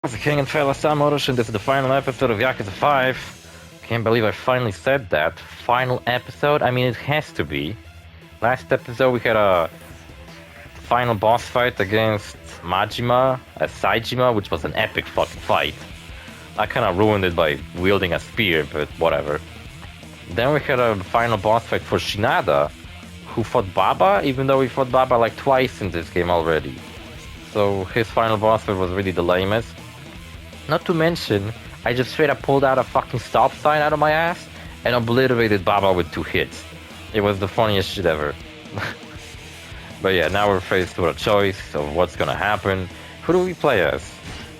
The King and Fellas, I'm OrosZ, and this is the final episode of YAKUZA 5. Can't believe I finally said that. Final episode? I mean, it has to be. Last episode we had a final boss fight against Majima, Saejima, which was an epic fucking fight. I kinda ruined it by wielding a spear, but whatever. Then we had a final boss fight for Shinada, who fought Baba, even though we fought Baba like twice in this game already. So his final boss fight was really the lamest. Not to mention, I just straight up pulled out a fucking stop sign out of my ass and obliterated Baba with 2 hits. It was the funniest shit ever. But yeah, now we're faced with a choice of what's gonna happen. Who do we play as?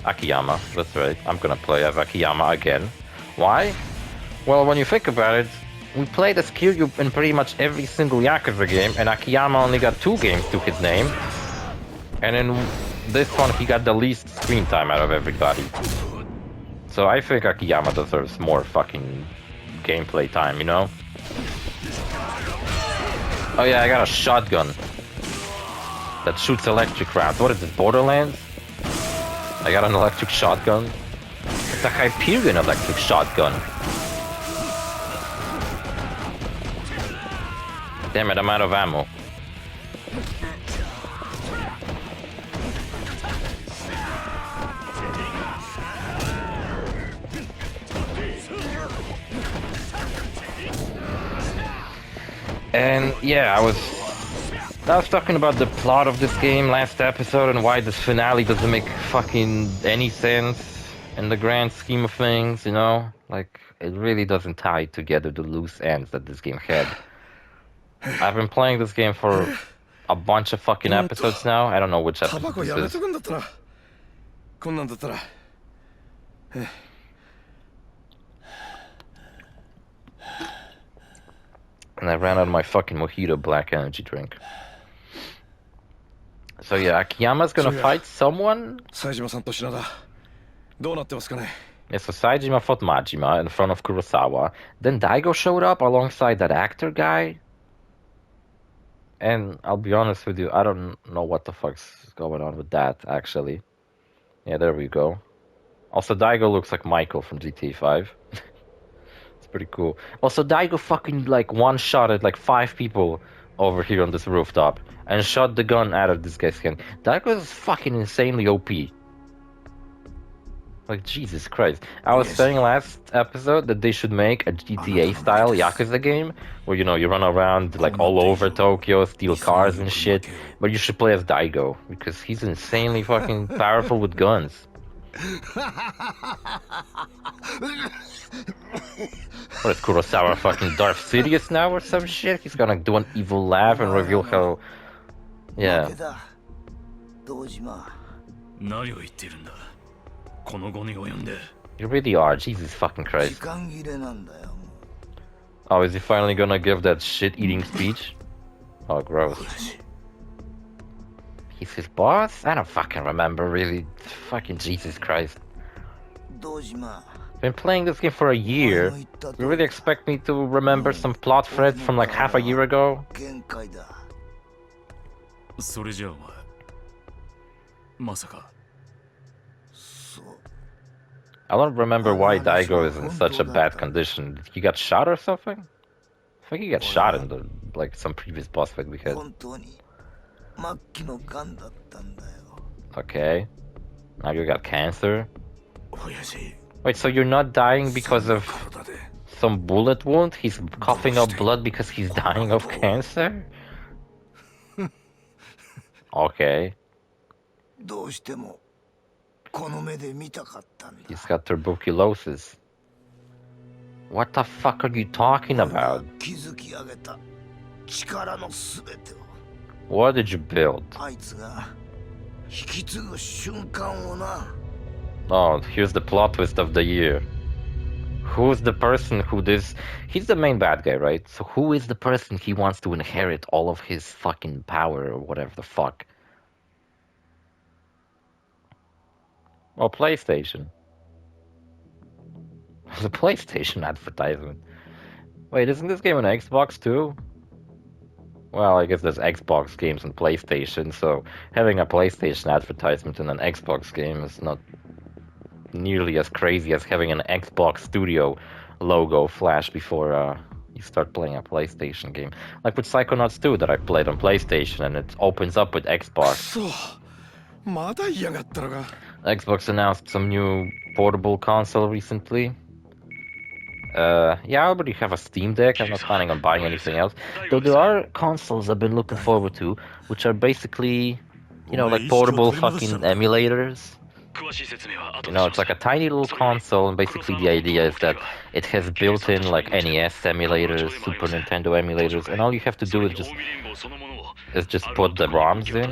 Akiyama, that's right. I'm gonna play as Akiyama again. Why? Well, when you think about it, we played as Kiryu in pretty much every single Yakuza game, and Akiyama only got 2 games to his name. And in this one, he got the least screen time out of everybody. So I think Akiyama deserves more fucking gameplay time, you know? Oh yeah, I got a shotgun that shoots electric rounds. What is it, Borderlands? I got an electric shotgun. It's a Hyperion electric shotgun. Damn it, I'm out of ammo. And yeah, I was talking about the plot of this game last episode and why this finale doesn't make fucking any sense in the grand scheme of things, you know? Like, it really doesn't tie together the loose ends that this game had. I've been playing this game for a bunch of fucking episodes now. I don't know which episode this is. And I ran out of my fucking mojito black energy drink. So yeah, Akiyama's gonna fight someone? Yeah, so Saejima fought Majima in front of Kurosawa. Then Daigo showed up alongside that actor guy. And I'll be honest with you, I don't know what the fuck's going on with that, actually. Yeah, there we go. Also, Daigo looks like Michael from GTA 5. Pretty cool. Also, Daigo fucking like one-shotted like 5 people over here on this rooftop and shot the gun out of this guy's hand. Daigo is fucking insanely OP. Like, Jesus Christ. I was saying last episode that they should make a GTA-style Yakuza game where, you know, you run around like all over Tokyo, steal cars and shit, but you should play as Daigo because he's insanely fucking powerful with guns. What is Kurosawa fucking Darth Sidious now or some shit? He's gonna do an evil laugh and reveal how... Yeah. You really are, Jesus fucking Christ. Oh, is he finally gonna give that shit-eating speech? Oh, gross. He's his boss? I don't fucking remember, really. Fucking Jesus Christ. Been playing this game for a year. You really expect me to remember some plot threads from like half a year ago? I don't remember why Daigo is in such a bad condition. He got shot or something? I think he got shot in the like some previous boss fight we had. Okay. Now you got cancer. Wait, so you're not dying because of some bullet wound? He's coughing up blood because he's dying of cancer? Okay. He's got tuberculosis. What the fuck are you talking about? What did you build? Oh, here's the plot twist of the year. Who's the person who this... He's the main bad guy, right? So who is the person he wants to inherit all of his fucking power or whatever the fuck? Oh, PlayStation. The PlayStation advertisement. Wait, isn't this game on Xbox too? Well, I guess there's Xbox games and PlayStation, so having a PlayStation advertisement in an Xbox game is not nearly as crazy as having an Xbox Studio logo flash before you start playing a PlayStation game. Like with Psychonauts 2 that I played on PlayStation, and it opens up with Xbox. Xbox announced some new portable console recently. Yeah, I already have a Steam Deck. I'm not planning on buying anything else. Though there are consoles I've been looking forward to, which are basically, you know, like portable fucking emulators. You know, it's like a tiny little console, and basically the idea is that it has built-in like NES emulators, Super Nintendo emulators, and all you have to do is just put the ROMs in.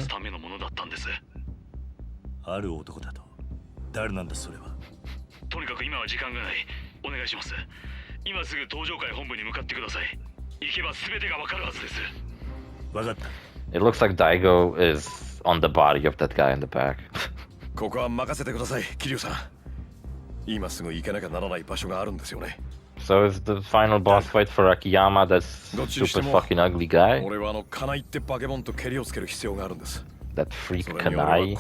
It looks like Daigo is on the body of that guy in the back. So is the final boss fight for Akiyama that super fucking ugly guy? That freak Kanai.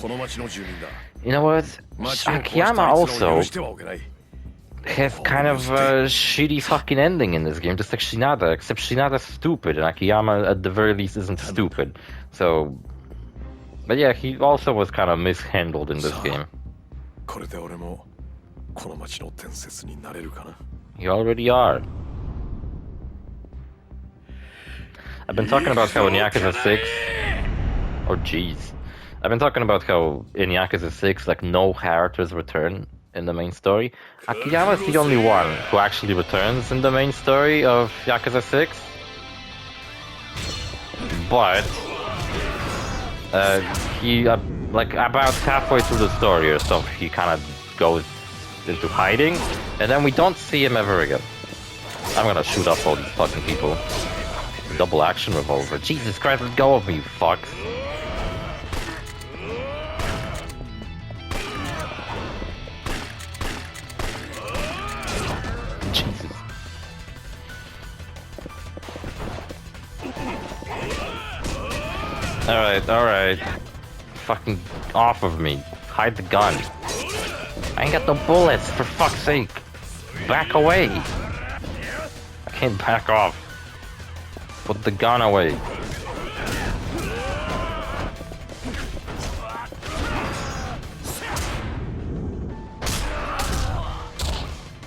You know what? Akiyama also has kind of a shitty fucking ending in this game, just like Shinada, except Shinada's stupid and Akiyama at the very least isn't stupid. So, but yeah, he also was kind of mishandled in this game. You already are. I've been talking about how in Yakuza 6, oh jeez, I've been talking about how in Yakuza 6, like, no characters return in the main story. Akiyama is the only one who actually returns in the main story of Yakuza 6. But he like about halfway through the story or so, he kind of goes into hiding, and then we don't see him ever again. I'm gonna shoot up all these fucking people. Double action revolver. Jesus Christ, let go of me, you fucks. Jesus. Alright. Fucking off of me. Hide the gun. I ain't got no bullets, for fuck's sake. Back away. I can't back off. Put the gun away.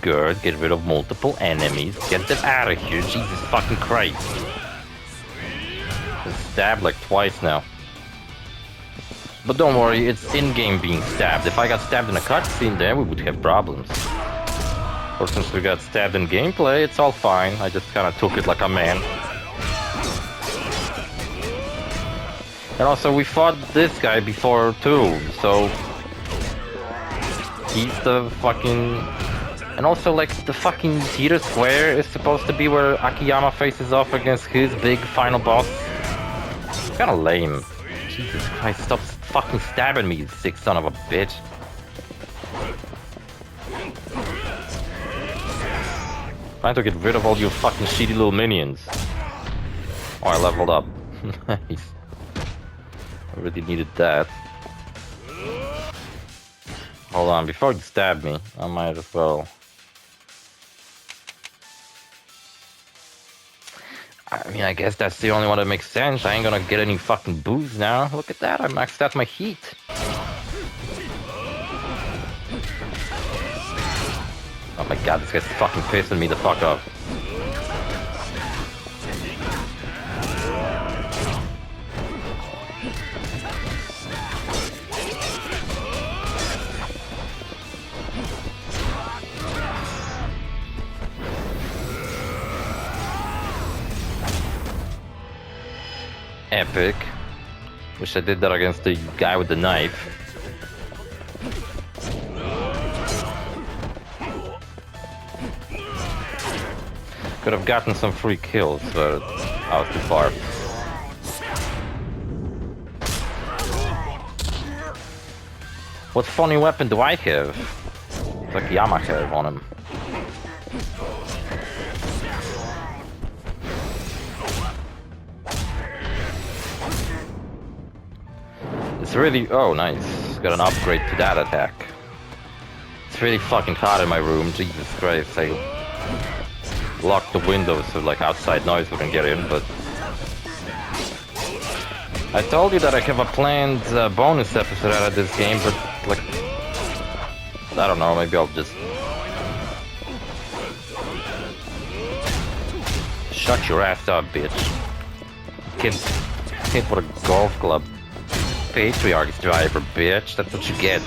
Good, get rid of multiple enemies. Get them out of here, Jesus fucking Christ. Been stabbed like twice now. But don't worry, it's in-game being stabbed. If I got stabbed in a cutscene there, we would have problems. Or since we got stabbed in gameplay, it's all fine. I just kind of took it like a man. And also, we fought this guy before too, so... he's the fucking... And also, like, the fucking theater square is supposed to be where Akiyama faces off against his big final boss. It's kinda lame. Jesus Christ, stop fucking stabbing me, you sick son of a bitch. Trying to get rid of all your fucking shitty little minions. Oh, I leveled up. Nice. I really needed that. Hold on, before you stab me, I might as well... I mean, I guess that's the only one that makes sense. I ain't gonna get any fucking booze now. Look at that, I maxed out my heat. Oh my god, this guy's fucking pissing me the fuck off. Epic. Wish I did that against the guy with the knife. Could have gotten some free kills, but I was too far. What funny weapon do I have? It's like Yamaha on him. It's really... oh, nice. Got an upgrade to that attack. It's really fucking hot in my room, Jesus Christ. I locked the windows so like outside noise wouldn't get in, but... I told you that I have a planned bonus episode out of this game, but like... I don't know, maybe I'll just... Shut your ass up, bitch. Kid with a golf club. Patriarch's driver, bitch. That's what you get.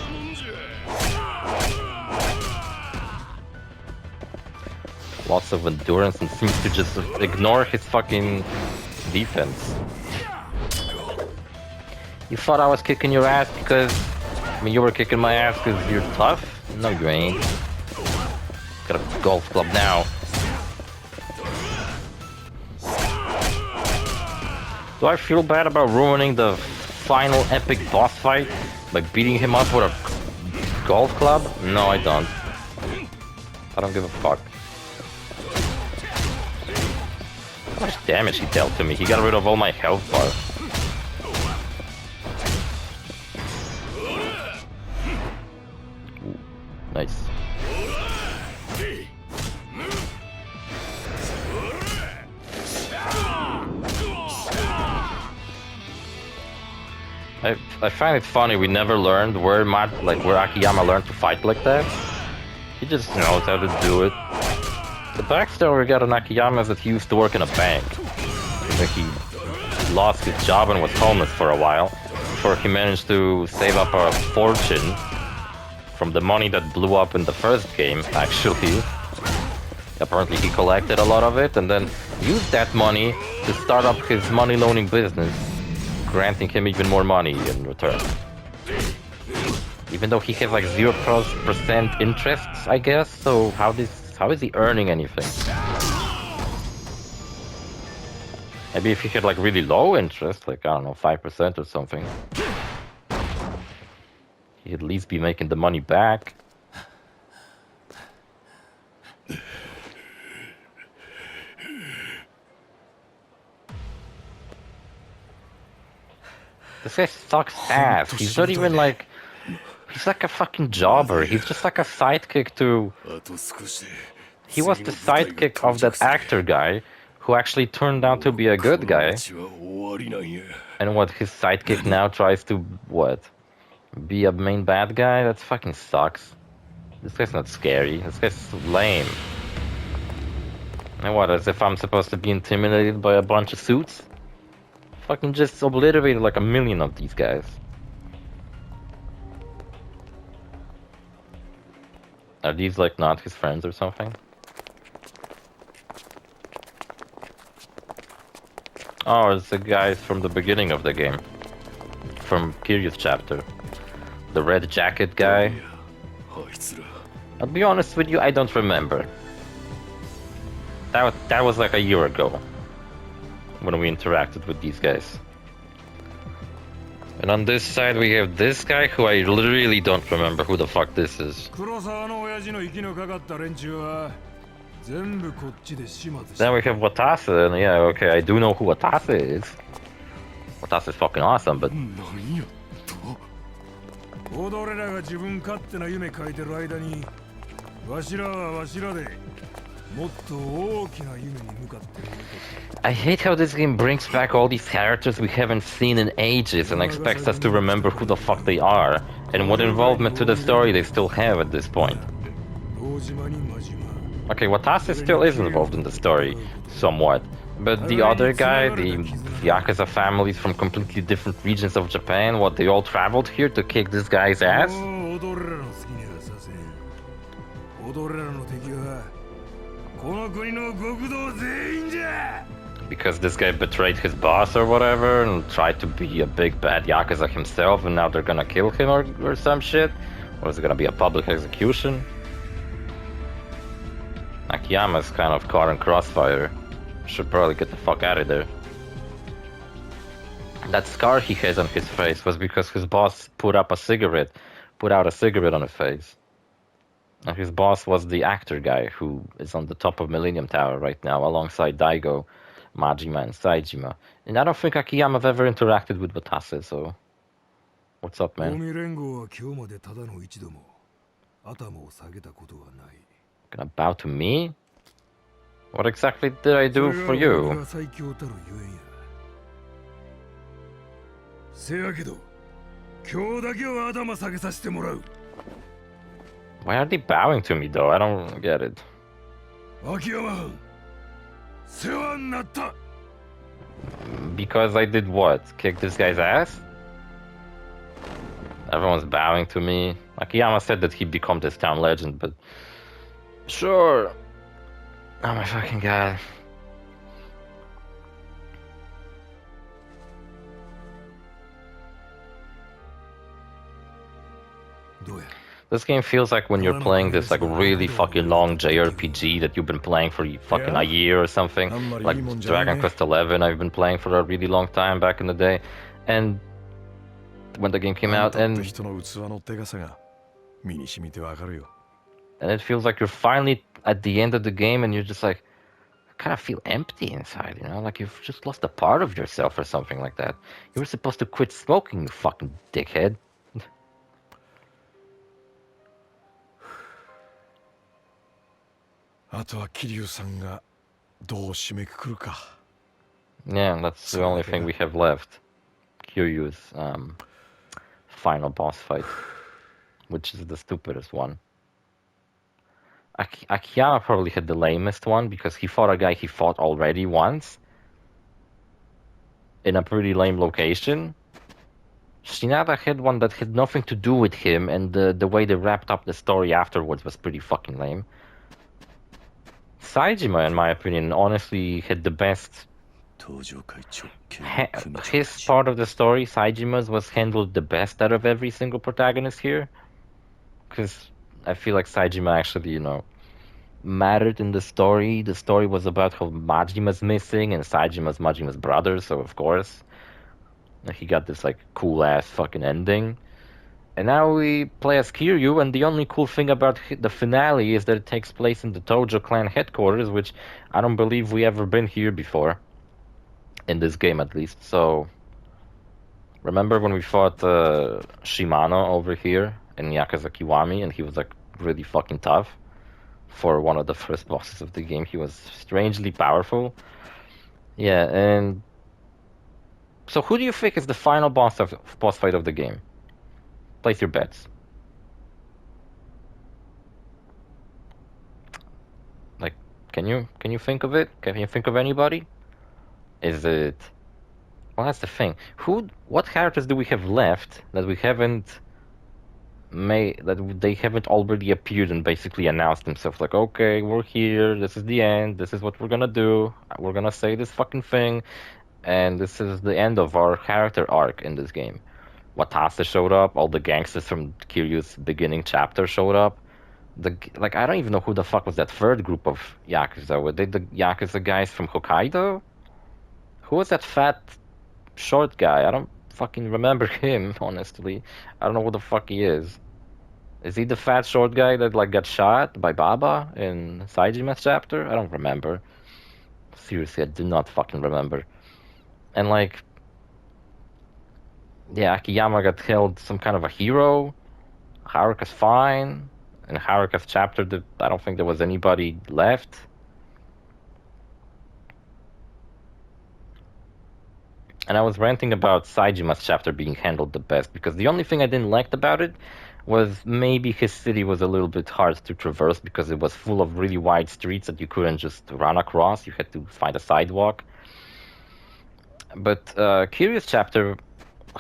Lots of endurance and seems to just ignore his fucking defense. You thought I was kicking your ass because... I mean, you were kicking my ass because you're tough? No, you ain't. Got a golf club now. Do I feel bad about ruining the final epic boss fight? Like beating him up with a golf club? No, I don't. I don't give a fuck. How much damage he dealt to me? He got rid of all my health bars. Ooh, nice. I find it funny we never learned where Akiyama learned to fight like that. He just knows how to do it. The backstory we got on Akiyama is that he used to work in a bank. Like he lost his job and was homeless for a while before he managed to save up a fortune from the money that blew up in the first game, actually. Apparently he collected a lot of it and then used that money to start up his money loaning business, granting him even more money in return. Even though he has like 0% interest, I guess, so how is he earning anything? Maybe if he had like really low interest, like I don't know, 5% or something, he'd at least be making the money back. This guy sucks ass. He's not even like... He's like a fucking jobber. He's just like a sidekick to... He was the sidekick of that actor guy who actually turned out to be a good guy. And what, his sidekick now tries to, what? Be a main bad guy? That fucking sucks. This guy's not scary. This guy's lame. And what, as if I'm supposed to be intimidated by a bunch of suits? Fucking just obliterated like a million of these guys. Are these like not his friends or something? Oh, it's the guys from the beginning of the game. From Kiryu's chapter. The red jacket guy. I'll be honest with you, I don't remember. That was like a year ago. When we interacted with these guys. And on this side we have this guy who I really don't remember who the fuck this is. Then we have Watase, and yeah, okay, I do know who Watase is. Watase is fucking awesome, but... I hate how this game brings back all these characters we haven't seen in ages and expects us to remember who the fuck they are and what involvement to the story they still have at this point. Okay, Watase still is involved in the story, somewhat, but the other guy, the Yakuza families from completely different regions of Japan, what, they all traveled here to kick this guy's ass? Because this guy betrayed his boss or whatever and tried to be a big bad Yakuza himself and now they're gonna kill him or some shit? Or is it gonna be a public execution? Akiyama's kind of caught in crossfire. Should probably get the fuck out of there. That scar he has on his face was because his boss put out a cigarette on his face. And his boss was the actor guy who is on the top of Millennium Tower right now alongside Daigo, Majima and Saejima. And I don't think Akiyama's ever interacted with Watase, so... What's up, man? Gonna bow to me? What exactly did I do for you? Why are they bowing to me though? I don't get it. Because I did what? Kick this guy's ass? Everyone's bowing to me. Akiyama said that he'd become this town legend, but... Sure. Oh my fucking god. This game feels like when you're playing this like really fucking long JRPG that you've been playing for fucking a year or something. Like Dragon Quest XI I've been playing for a really long time back in the day. And when the game came out and it feels like you're finally at the end of the game and you're just like, I kind of feel empty inside, you know? Like you've just lost a part of yourself or something like that. You were supposed to quit smoking, you fucking dickhead. Yeah, that's the only thing we have left. Kiryu's final boss fight, which is the stupidest one. Akiyama probably had the lamest one because he fought a guy he fought already once in a pretty lame location. Shinada had one that had nothing to do with him, and the way they wrapped up the story afterwards was pretty fucking lame. Saejima, in my opinion, honestly had the best... His part of the story, Saijima's, was handled the best out of every single protagonist here. Because I feel like Saejima actually, you know, mattered in the story. The story was about how Majima's missing, and Saijima's Majima's brother, so of course he got this like cool-ass fucking ending. And now we play as Kiryu, and the only cool thing about the finale is that it takes place in the Tojo clan headquarters, which I don't believe we ever been here before. In this game, at least. So, remember when we fought Shimano over here in Yakuza Kiwami, and he was like really fucking tough for one of the first bosses of the game. He was strangely powerful. Yeah, and so who do you think is the final boss fight of the game? Place your bets. Like, can you think of it? Can you think of anybody? Is it... Well, that's the thing. What characters do we have left that we haven't made, that they haven't already appeared and basically announced themselves? Like, okay, we're here, this is the end, this is what we're gonna do, we're gonna say this fucking thing, and this is the end of our character arc in this game. Watase showed up, all the gangsters from Kiryu's beginning chapter showed up. Like, I don't even know who the fuck was that third group of Yakuza. Were they the Yakuza guys from Hokkaido? Who was that fat, short guy? I don't fucking remember him, honestly. I don't know who the fuck he is. Is he the fat, short guy that, like, got shot by Baba in Saijima's chapter? I don't remember. Seriously, I do not fucking remember. And, like... Yeah, Akiyama got held some kind of a hero. Haruka's fine. In Haruka's chapter, I don't think there was anybody left. And I was ranting about Saijima's chapter being handled the best, because the only thing I didn't like about it was maybe his city was a little bit hard to traverse because it was full of really wide streets that you couldn't just run across. You had to find a sidewalk. But Kiryu's chapter,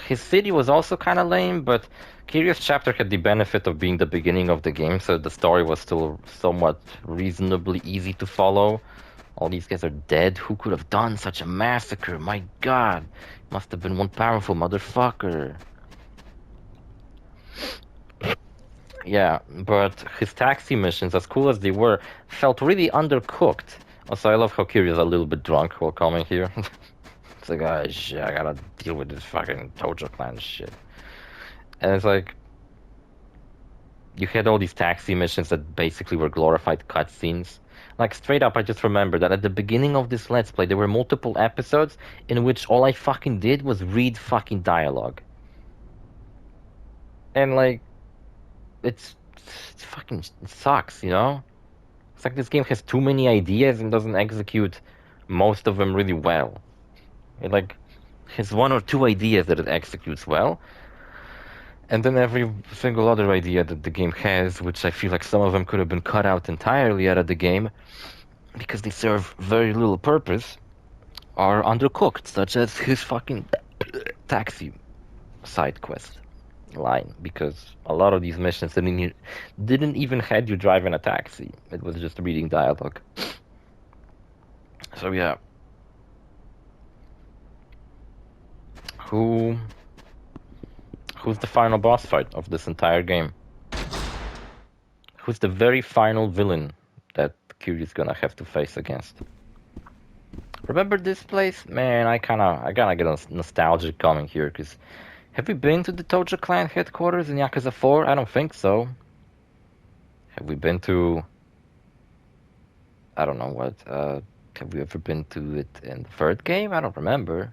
his city was also kind of lame, but Kiryu's chapter had the benefit of being the beginning of the game, so the story was still somewhat reasonably easy to follow. All these guys are dead. Who could have done such a massacre? My god. Must have been one powerful motherfucker. Yeah, but his taxi missions, as cool as they were, felt really undercooked. Also, I love how Kiryu's a little bit drunk while coming here. It's like, oh shit, I gotta deal with this fucking Tojo clan shit. And it's like... You had all these taxi missions that basically were glorified cutscenes. Like, straight up, I just remember that at the beginning of this Let's Play, there were multiple episodes in which all I fucking did was read fucking dialogue. And, like, it's it fucking sucks, you know? It's like this game has too many ideas and doesn't execute most of them really well. It like has one or two ideas that it executes well, and then every single other idea that the game has, which I feel like some of them could have been cut out entirely out of the game because they serve very little purpose, are undercooked, such as his fucking taxi side quest line, because a lot of these missions didn't even had you drive in a taxi. It was just reading dialogue. So yeah. Who's the final boss fight of this entire game? Who's the very final villain that Kiryu's gonna have to face against? Remember this place? Man, I gotta get nostalgic coming here, because have we been to the Toja clan headquarters in Yakuza 4? I don't think so. Have we been to... I don't know what, have we ever been to it in the third game? I don't remember.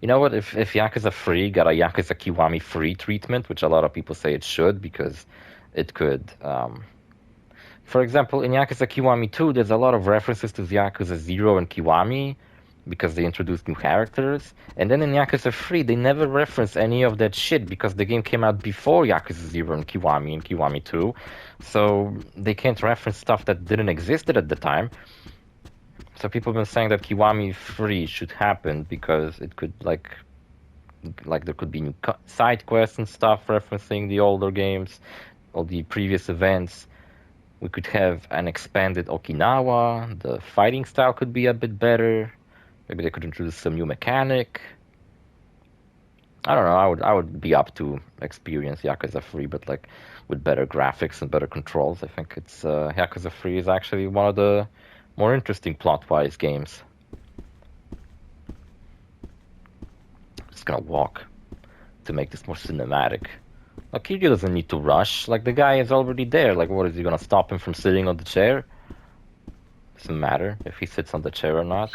You know what, if Yakuza 3 got a Yakuza Kiwami 3 treatment, which a lot of people say it should, because it could... For example, in Yakuza Kiwami 2, there's a lot of references to Yakuza 0 and Kiwami, because they introduced new characters. And then in Yakuza 3, they never reference any of that shit, because the game came out before Yakuza 0 and Kiwami 2. So they can't reference stuff that didn't exist at the time. So people have been saying that Kiwami 3 should happen, because it could, like there could be new side quests and stuff referencing the older games, all the previous events. We could have an expanded Okinawa. The fighting style could be a bit better. Maybe they could introduce some new mechanic. I don't know. I would be up to experience Yakuza 3, but like with better graphics and better controls. I think it's Yakuza 3 is actually one of the more interesting plot-wise games. Just gonna walk to make this more cinematic. Like, Kiryu doesn't need to rush. Like, the guy is already there. Like, what is he gonna stop him from sitting on the chair? Doesn't matter if he sits on the chair or not.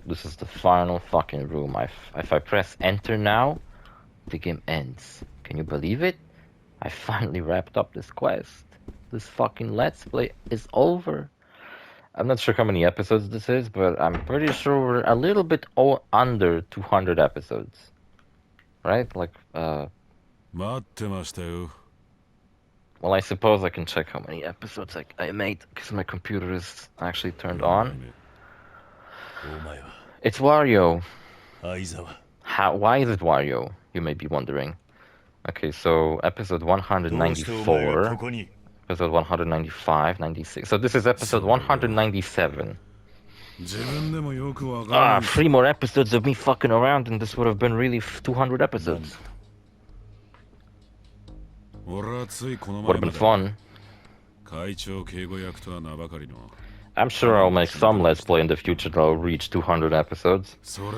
This is the final fucking room. If I press enter now, the game ends. Can you believe it? I finally wrapped up this quest. This fucking Let's Play is over. I'm not sure how many episodes this is, but I'm pretty sure we're a little bit under 200 episodes. Right? Like, well, I suppose I can check how many episodes I made, because my computer is actually turned on. It's Wario. Why is it Wario? You may be wondering. Okay, so episode 194, episode 195, 96. So this is episode 197. 3 more episodes of me fucking around, and this would have been really 200 episodes. Would have been fun. I'm sure I'll make some Let's Play in the future that'll reach 200 episodes.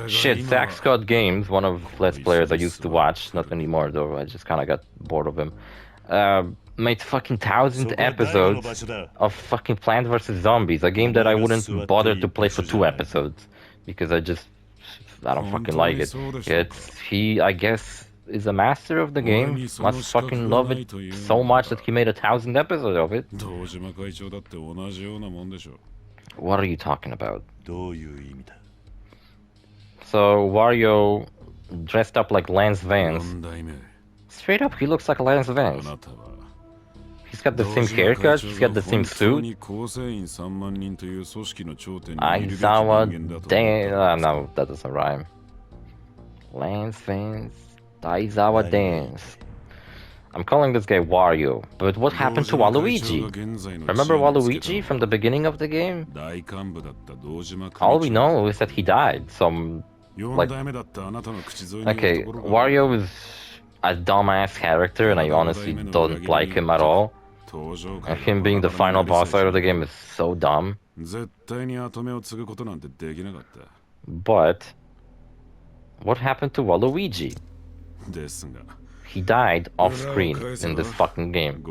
Shit, Zach Scott Games, one of Let's Players I used to watch, not anymore though, I just kinda got bored of him, made fucking 1,000 episodes of fucking Plants vs. Zombies, a game that I wouldn't bother to play for 2 episodes, because I don't fucking like it. He, I guess, is a master of the game, must fucking love it so much that he made 1,000 episodes of it. What are you talking about? So Wario dressed up like Lance Vance. Straight up, he looks like Lance Vance. He's got the same haircut, he's got the same suit. Aizawa Dance. No, that doesn't rhyme. Lance Vance. Aizawa Dance. I'm calling this guy Wario, but what happened to Waluigi? Remember Waluigi from the beginning of the game? All we know is that he died, so like... Okay, Wario is a dumbass character, and I honestly don't like him at all. And him being the final boss fight of the game is so dumb. But... what happened to Waluigi? He died off screen in this fucking game.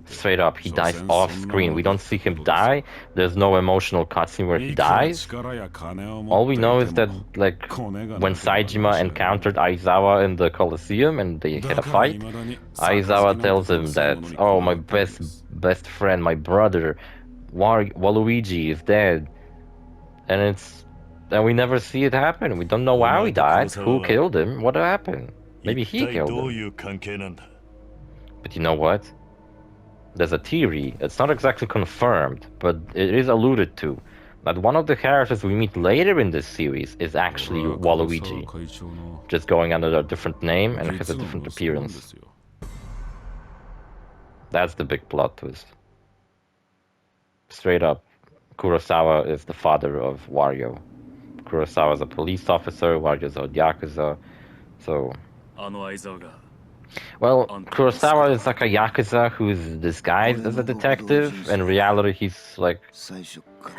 Straight up, he dies off screen. We don't see him die. There's no emotional cutscene where he dies. All we know is that, like, when Saejima encountered Aizawa in the Colosseum and they had a fight, Aizawa tells him that, oh, my best friend, my brother, Waluigi is dead. And we never see it happen. We don't know how he died, who killed him, what happened. Maybe he killed him. But you know what? There's a theory, it's not exactly confirmed, but it is alluded to, that one of the characters we meet later in this series is actually Waluigi, just going under a different name and has a different appearance. That's the big plot twist. Straight up, Kurosawa is the father of Wario. Kurosawa is a police officer, Wario's a Yakuza, so... Well, Kurosawa is like a Yakuza who's disguised as a detective. In reality, he's like...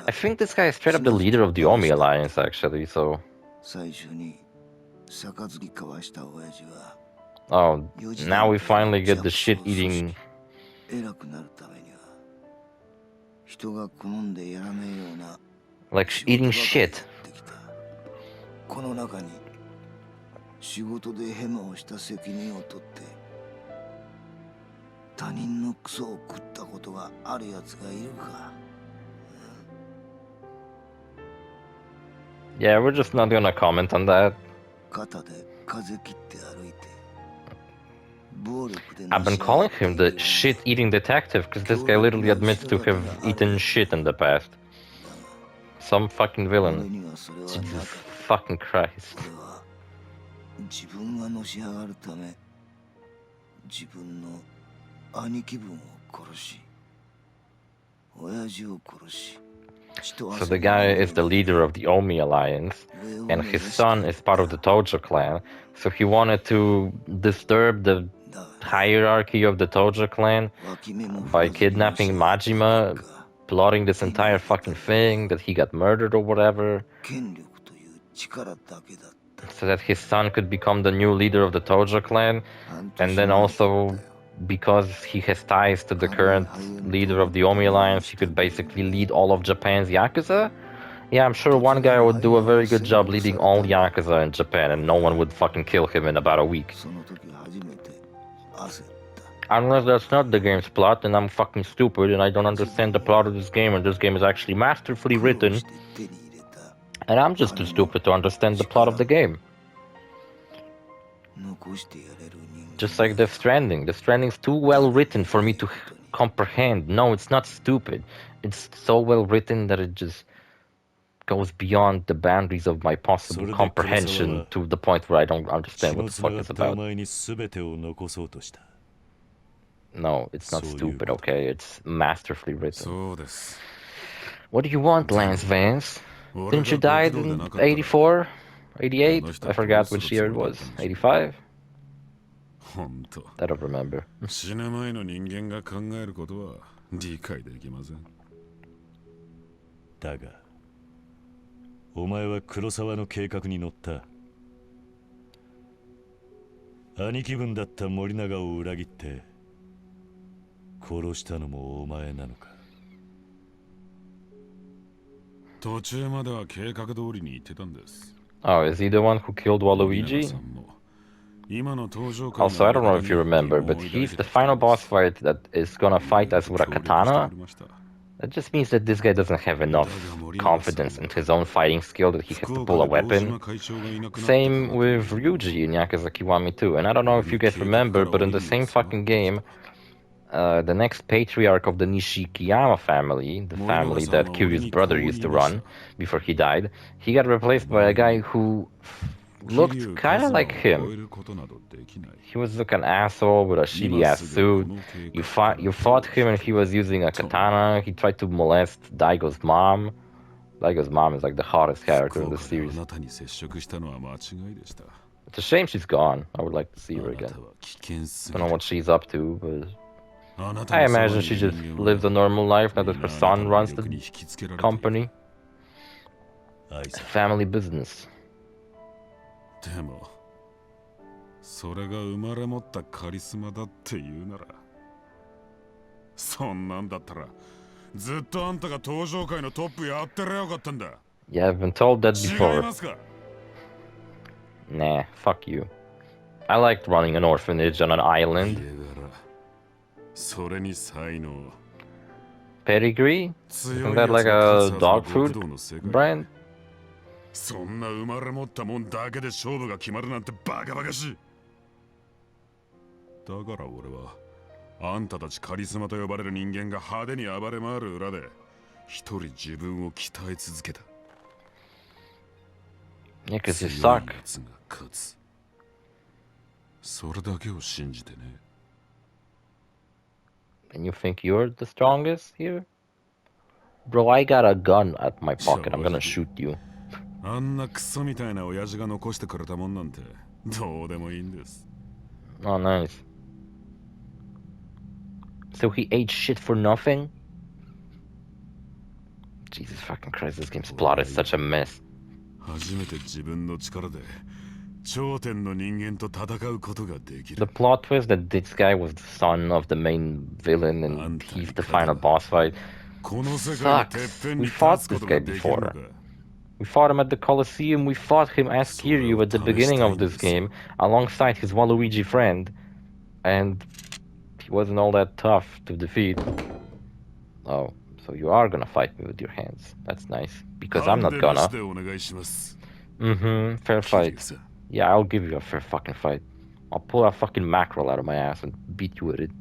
I think this guy is straight up the leader of the Omi Alliance, actually, so... Oh, now we finally get the shit-eating... Like, eating shit. 仕事でヘマをした責任を取って他人のクソを食ったことがあるやつがいるか Yeah, we're just not gonna comment on that. 肩で風切って歩いて I've been calling him the shit-eating detective because this guy literally admits to have eaten shit in the past. Some fucking villain. Jesus fucking Christ. 自分がのし上がるため自分の兄貴分を殺し親父を殺し So the guy is the leader of the Omi Alliance, and his son is part of the Tojo clan, so he wanted to disturb the hierarchy of the Tojo clan by kidnapping Majima, plotting this entire fucking thing, that he got murdered or whatever. So that his son could become the new leader of the Tojo clan, and then also because he has ties to the current leader of the Omi Alliance, he could basically lead all of Japan's Yakuza. Yeah, I'm sure one guy would do a very good job leading all Yakuza in Japan, and no one would fucking kill him in about a week. Unless that's not the game's plot, and I'm fucking stupid, and I don't understand the plot of this game, and this game is actually masterfully written. And I'm just too stupid to understand the plot of the game. Just like Death Stranding. Death Stranding's too well written for me to comprehend. No, it's not stupid. It's so well written that it just goes beyond the boundaries of my possible comprehension to the point where I don't understand what the fuck it's about. No, it's not stupid, okay? It's masterfully written. What do you want, Lance Vance? Didn't you die in 84? 88? I forgot which year it was. 85? I don't remember. 死ぬ前の人間が考えることは理解できません。だが、お前は黒沢の計画に乗った。兄貴分だった森永を裏切って殺したのもお前なのか。途中までは計画通りに行ってたんです。Oh, is he the one who killed Waluigi? Also, I don't know if you remember, but he's the final boss fight that is gonna fight us with a katana. That just means that this guy doesn't have enough confidence in his own fighting skill that he has to pull a weapon. Same with Ryuji in Yakuza Kiwami 2. And I don't know if you guys remember, but in the same fucking game, the next patriarch of the Nishikiyama family, the family that Kiryu's brother used to run before he died, he got replaced by a guy who looked kind of like him. He was like an asshole with a shitty ass suit. You fought him and he was using a katana. He tried to molest Daigo's mom. Daigo's mom is like the hottest character in the series. It's a shame she's gone. I would like to see her again. Don't know what she's up to, but I imagine she just lives a normal life now that her son runs the company. It's a family business. でもそれが生まれ持ったカリスマだって言うなら、そんなんだったらずっとあんたが登場界のトップやってりゃよかったんだ。 Yeah, I've been told that 違い before. ますか。 Nah, fuck you. I liked running an orphanage on an 家 island. 柄、それに才能、 Pedigree? 強 Isn't い that や like つが a 数あ dog る極 food 道の世界。 brand? そんな生まれ持ったもんだけで勝負が決まるなんてバカバカしい。だから俺はあんたたちカリスマと呼ばれる人間が派手に暴れ回る裏で一人自分を鍛え続けた。 Yeah, cause you 強い suck. やつが勝つ。それだけを信じてね。 And you think you're the strongest here? Bro, I got a gun at my pocket. I'm gonna shoot you. あんなクソみたいな親父が残してくれたもんなんてどうでもいいんです。 Oh, nice. So he ate shit for nothing? Jesus fucking Christ, this game's plot is such a mess. 初めて自分の力で頂点の人間と戦うことができ The る。 plot twist that this guy was the son of the main villain and he's the final boss fight. この世界のてっ Sucks. ぺん We に fought 立つこ this と guy ができるのか。 before. We fought him at the Colosseum, we fought him as Kiryu at the beginning of this game, alongside his Waluigi friend, and he wasn't all that tough to defeat. Oh, so you are gonna fight me with your hands. That's nice, because I'm not ハンデなし gonna. でお願いします。 Fair fight. Yeah, I'll give you a fair fucking fight. I'll pull a fucking mackerel out of my ass and beat you with it.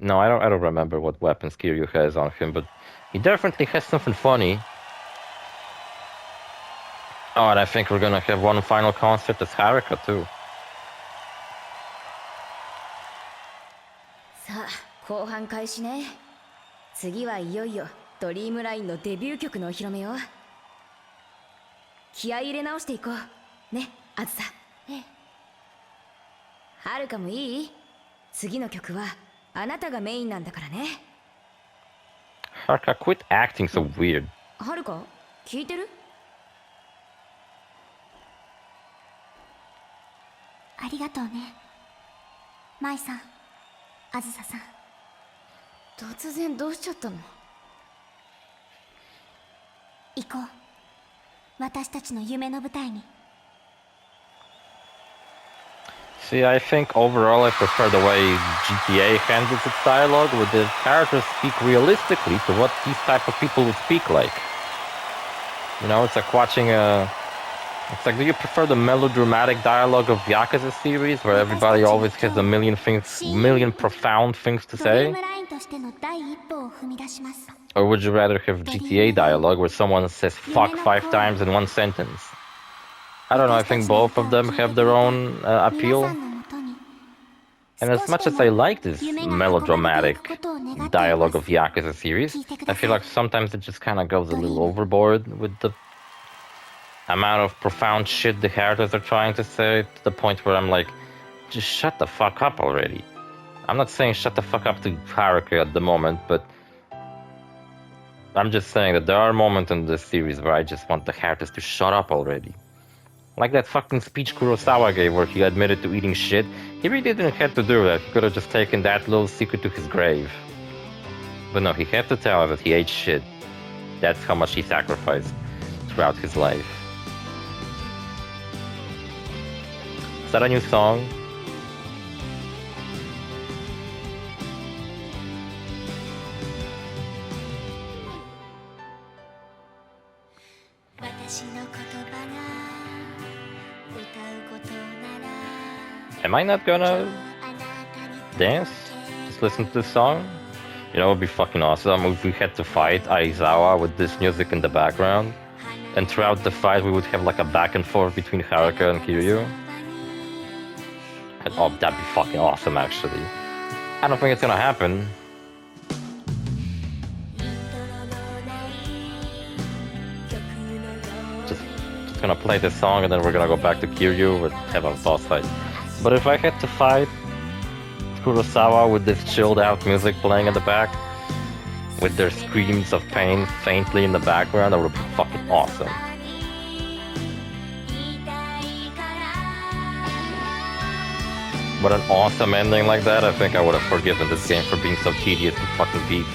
No, I don't remember what weapons Kiryu has on him, but he definitely has something funny. Oh, and I think we're gonna have one final concert as Haruka too. さあ後半開始ね。次はいよいよドリームラインのデビュー曲のお披露目よ。気合い入れ直していこうね、あずさ。はるかもいい？次の曲はあなたがメインなんだからね。 Haruka, quit acting so weird. はるか聞いてる？ありがとうね、舞さん、あずささん。突然どうしちゃったの？行こう、私たちの夢の舞台に。 See, I think overall I prefer the way GTA handles its dialogue, where the characters speak realistically to what these type of people would speak like. You know, it's like watching a... It's like, do you prefer the melodramatic dialogue of YAKUZA series, where everybody always has a million profound things to ドリー say? ムラインとしての第一歩を踏み出します。 Or would you rather have GTA dialogue, where someone says fuck 5 times in one sentence? I don't know, I think both of them have their own appeal. 皆さんのもとに And as much as I like this melodramatic dialogue of Yakuza series, I feel like sometimes it just kind of goes a little overboard with the amount of profound shit the characters are trying to say, to the point where I'm like, just shut the fuck up already. I'm not saying shut the fuck up to Haruka at the moment, but I'm just saying that there are moments in this series where I just want the characters to shut up already. Like that fucking speech Kurosawa gave where he admitted to eating shit. He really didn't have to do that. He could have just taken that little secret to his grave. But no, he had to tell her that he ate shit. That's how much he sacrificed throughout his life. Is that a new song? 私の言葉が歌うことなら Am I not gonna dance? Just listen to this song? You know, it would be fucking awesome if we had to fight Aizawa with this music in the background. And throughout the fight, we would have like a back and forth between Haruka and Kiryu. And, oh, that'd be fucking awesome, actually. I don't think it's gonna happen. Just gonna play this song and then we're gonna go back to Kiryu and have a boss fight. But if I had to fight Kurosawa with this chilled out music playing in the back, with their screams of pain faintly in the background, that would be fucking awesome. But an awesome ending like that, I think I would have forgiven this game for being so tedious and fucking deep.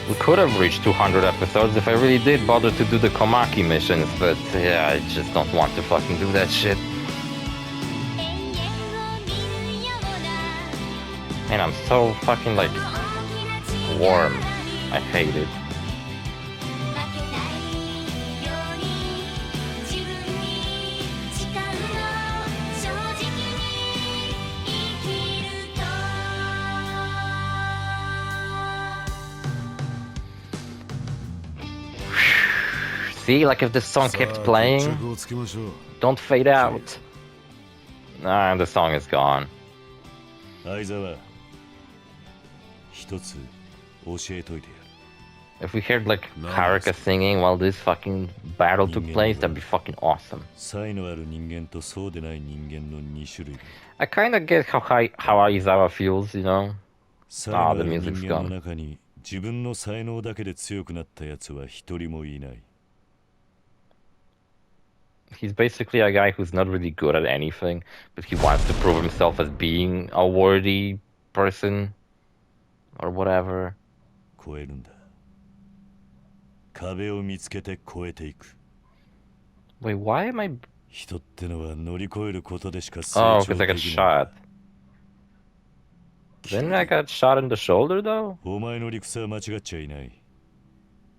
We could have reached 200 episodes if I really did bother to do the Komaki missions, but yeah, I just don't want to fucking do that shit. Man, I'm so fucking like warm. I hate it. See, like if this song kept playing, don't fade out. Nah, the song is gone. 相沢、一つ教えといてやる。 If we heard like Haruka singing while this fucking battle took place, that'd be fucking awesome. 才のある人間とそうでない人間の2種類。 I kinda get how Aizawa feels, you know? 才のあ the る music's 人間の gone. 中に自分の才能だけで強くなった奴は一人もいない。 He's basically a guy who's not really good at anything, but he wants to prove himself as being a worthy person or whatever. 超えるんだ。壁を見つけて越えていく。 Wait, why am I... 人ってのは乗り越えることでしか成 Oh, 長 because I で got きない。 shot. Didn't I get shot in the shoulder though? お前の理屈は間違っちゃいない。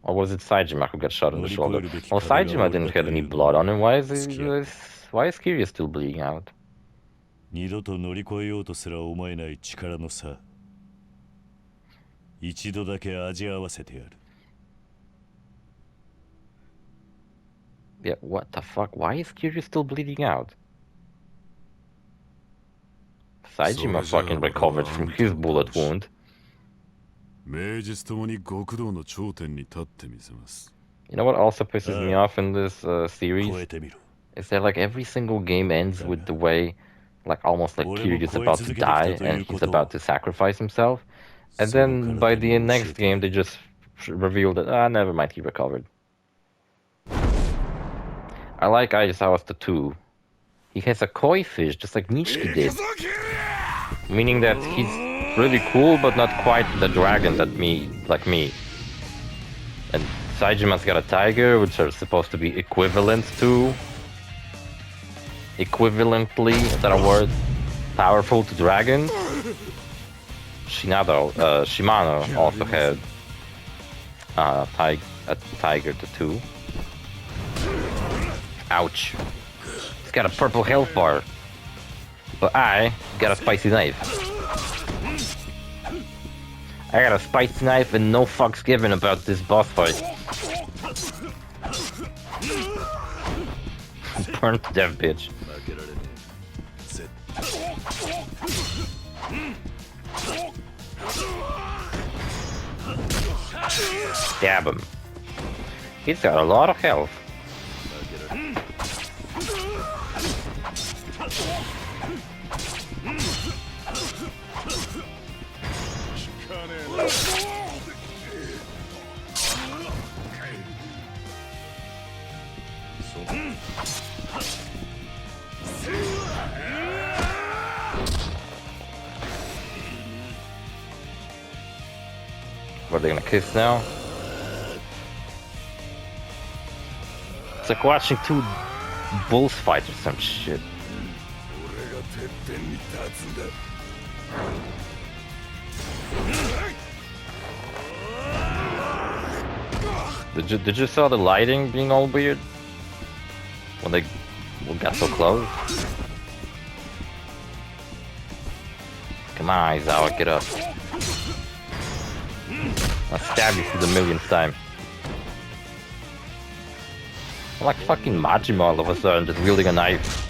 Or was it Saejima who got shot in the shoulder? Well, Saejima didn't get any blood on him. Why is Kiryu still bleeding out? 二度と乗り越えようとすら思えない力の差。一度だけ味合わせてやる。 Yeah, what the fuck? Why is Kiryu still bleeding out? Saejima fucking recovered from his bullet wound. 名実ともに極道の頂点に立ってみせます。 You know what also pisses me off in this series? 超えてみろ。 Is that like every single game ends with the way, like almost like Kiryu's about to die and he's about to sacrifice himself. And then by the next game they just reveal that, never mind, he recovered. I like Aizawa's tattoo. He has a koi fish, just like Nishiki did. Meaning that he's really cool, but not quite the dragon that like me. And Saijima's got a tiger, which are supposed to be equivalent to... Equivalently, is that a word? Powerful to dragons? Shimano also had a tiger tattoo. Ouch. He's got a purple health bar. But I got a spicy knife. I got a spicy knife and no fucks given about this boss fight. Burn to death, bitch. Stab him. He's got a lot of health. What, are they gonna kiss now? It's like watching two bulls fight or some shit. Did you saw the lighting being all weird? When they got so close? Come on, Aizawa, get up. I'll stab you for the millionth time. I'm like fucking Majima all of a sudden, just wielding a knife.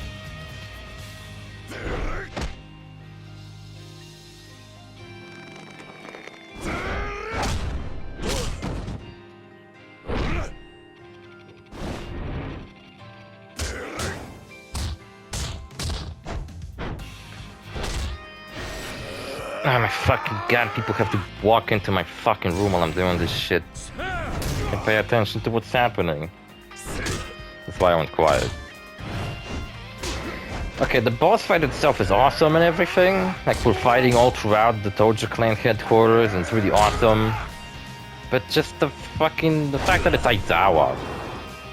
Oh my fucking god, people have to walk into my fucking room while I'm doing this shit. And pay attention to what's happening. That's why I went quiet. Okay, the boss fight itself is awesome and everything. Like, we're fighting all throughout the Toja clan headquarters and it's really awesome. But just the fact that it's Aizawa.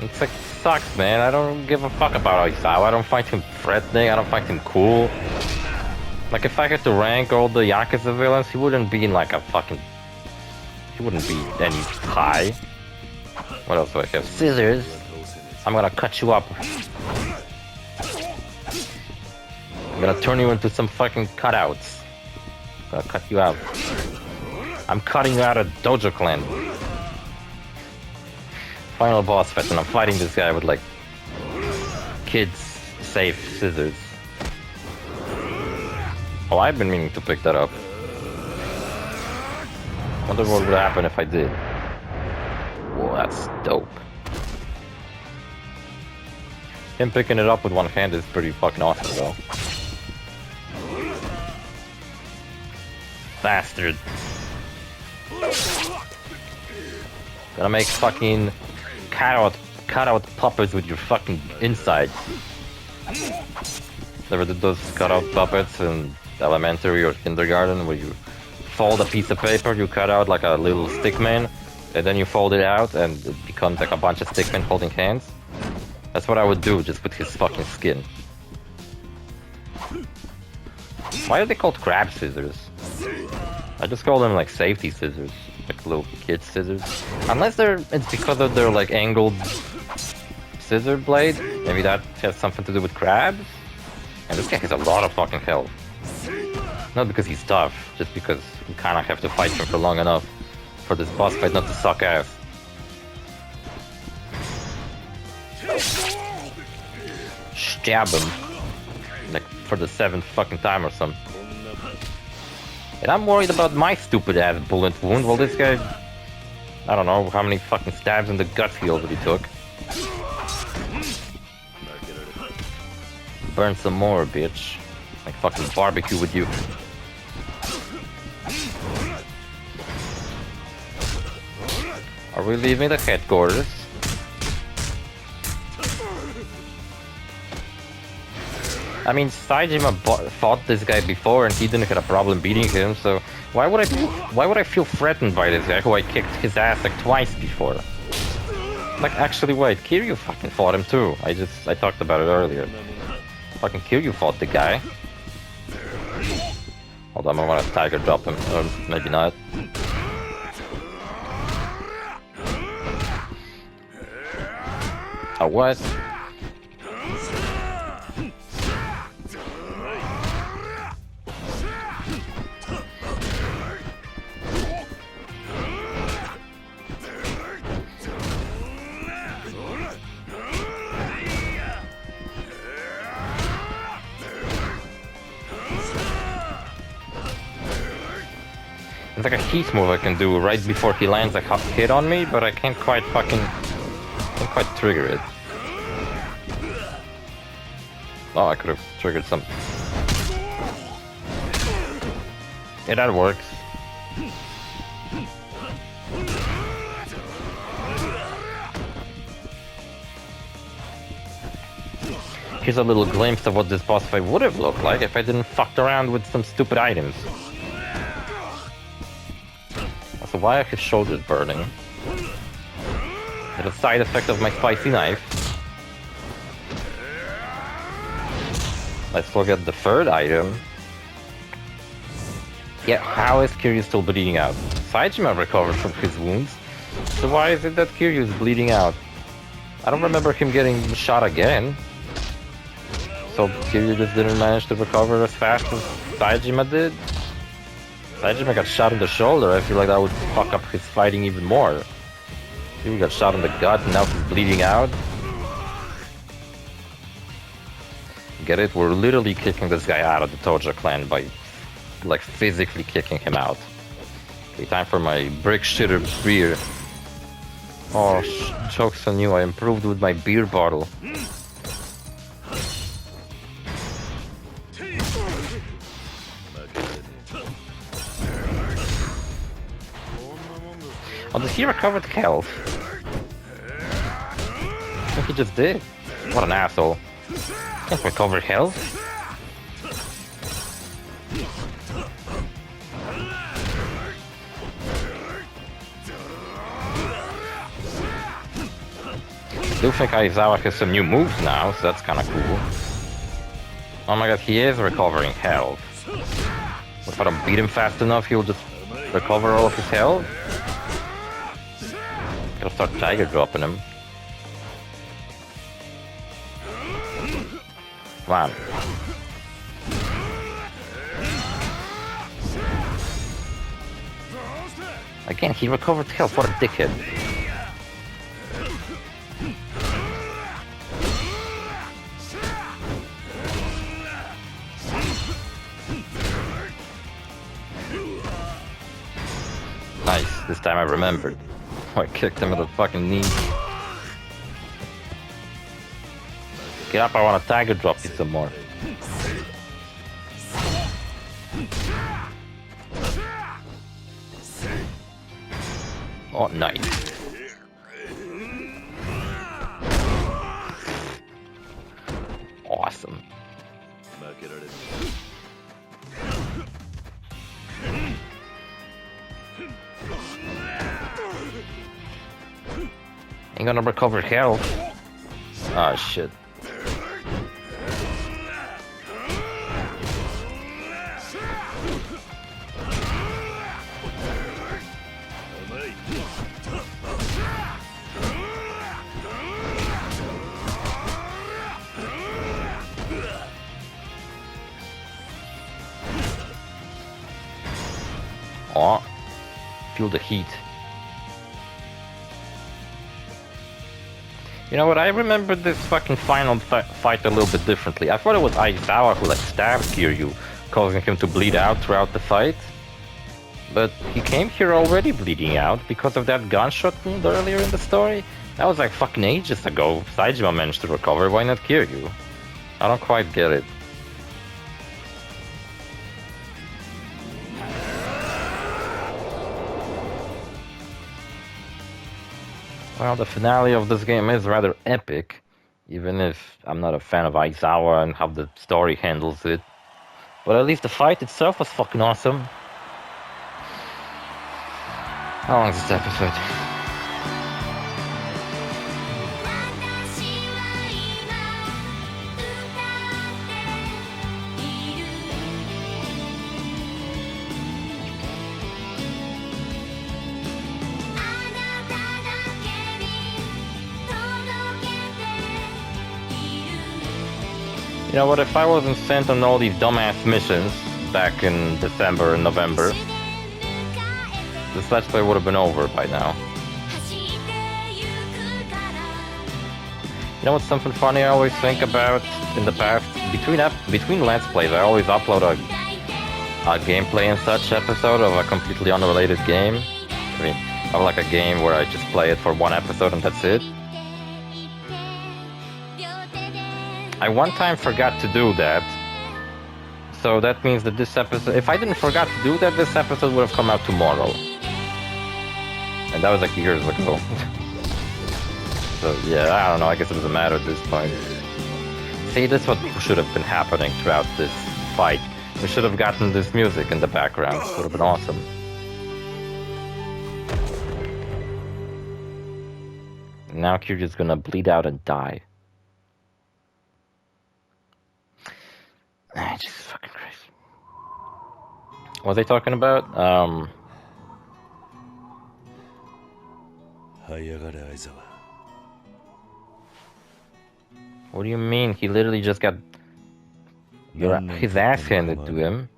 It's like, sucks, man. I don't give a fuck about Aizawa. I don't find him threatening. I don't find him cool. Like, if I had to rank all the Yakuza villains, he wouldn't be in like a fucking... He wouldn't be any high. What else do I have? Scissors. I'm gonna cut you up. I'm gonna turn you into some fucking cutouts. I'm gonna cut you out. I'm cutting you out of Dojo Clan. Final boss fight, and I'm fighting this guy with like kids safe scissors. Oh, I've been meaning to pick that up. Wonder what would happen if I did. Whoa, that's dope. Him picking it up with one hand is pretty fucking awesome, though. Bastard. Gonna make fucking cutout puppets with your fucking inside. Never did those cutout puppets in elementary or kindergarten where you fold a piece of paper, you cut out like a little stickman, and then you fold it out and it becomes like a bunch of stickmen holding hands? That's what I would do, just with his fucking skin. Why are they called crab scissors? I just call them like safety scissors, like little kid scissors. Unless it's because of their like angled scissor blade. Maybe that has something to do with crabs. And this guy has a lot of fucking health. Not because he's tough, just because we kind of have to fight him for long enough for this boss fight not to suck ass. Stab him. Like for the 7th fucking time or something. And I'm worried about my stupid ass bullet wound. Well, this guy, I don't know how many fucking stabs in the guts he already took. Burn some more, bitch. Like fucking barbecue with you. Are we leaving the headquarters? I mean, Saejima fought this guy before and he didn't have a problem beating him, so why would I feel threatened by this guy who I kicked his ass like twice before? Like, actually, wait, Kiryu fucking fought him too. I talked about it earlier. Fucking Kiryu fought the guy. Hold on, I want to tiger drop him, or maybe not. Oh, what? It's like a heat move I can do right before he lands a hit on me, but I can't quite trigger it. Oh, I could have triggered some. Yeah, that works. Here's a little glimpse of what this boss fight would have looked like if I didn't fuck around with some stupid items. Also, why are his shoulders burning? It's a side effect of my spicy knife. Let's look at the third item. Yeah, how is Kiryu still bleeding out? Saejima recovered from his wounds, so why is it that Kiryu is bleeding out? I don't remember him getting shot again. So Kiryu just didn't manage to recover as fast as Saejima did? Saejima got shot in the shoulder. I feel like that would fuck up his fighting even more. Kiryu got shot in the gut and now he's bleeding out. Get it? We're literally kicking this guy out of the Toja clan by, like, physically kicking him out. Okay, time for my brick shitter beer. Oh, joke's on you, I improved with my beer bottle. Oh, does he recover health? I think he just did. What an asshole. Can't recover health? I do think Aizawa has some new moves now, so that's kinda cool. Oh my god, he is recovering health. If I don't beat him fast enough, he'll just recover all of his health? Gotta start Tiger dropping him. Come on. Again, he recovered health, what a dickhead. Nice, this time I remembered. Oh, I kicked him with the fucking knee. Get up, I want to tiger drop you some more. Oh, nice. Awesome. Ain't gonna recover health. Ah, shit. Oh, feel the heat. You know what, I remember this fucking final fight a little bit differently. I thought it was Aizawa who like stabbed Kiryu, causing him to bleed out throughout the fight. But he came here already bleeding out because of that gunshot wound earlier in the story. That was like fucking ages ago. Saejima managed to recover, why not Kiryu? I don't quite get it. Well, the finale of this game is rather epic, even if I'm not a fan of Aizawa and how the story handles it. But at least the fight itself was fucking awesome. How long is this episode? You know what, if I wasn't sent on all these dumbass missions back in December and November, this Let's Play would have been over by now. You know what's something funny I always think about in the past? Between Let's Plays, I always upload a gameplay and such episode of a completely unrelated game. I mean, of like a game where I just play it for one episode and that's it. I one time forgot to do that, so that means that this episode, if I didn't forget to do that, this episode would have come out tomorrow. And that was like years ago. So yeah, I don't know, I guess it doesn't matter at this point. See, this is what should have been happening throughout this fight. We should have gotten this music in the background, it would have been awesome. Now Kiryu's gonna bleed out and die. Just fucking crazy. What are they talking about? What do you mean? He literally just got his ass handed to him.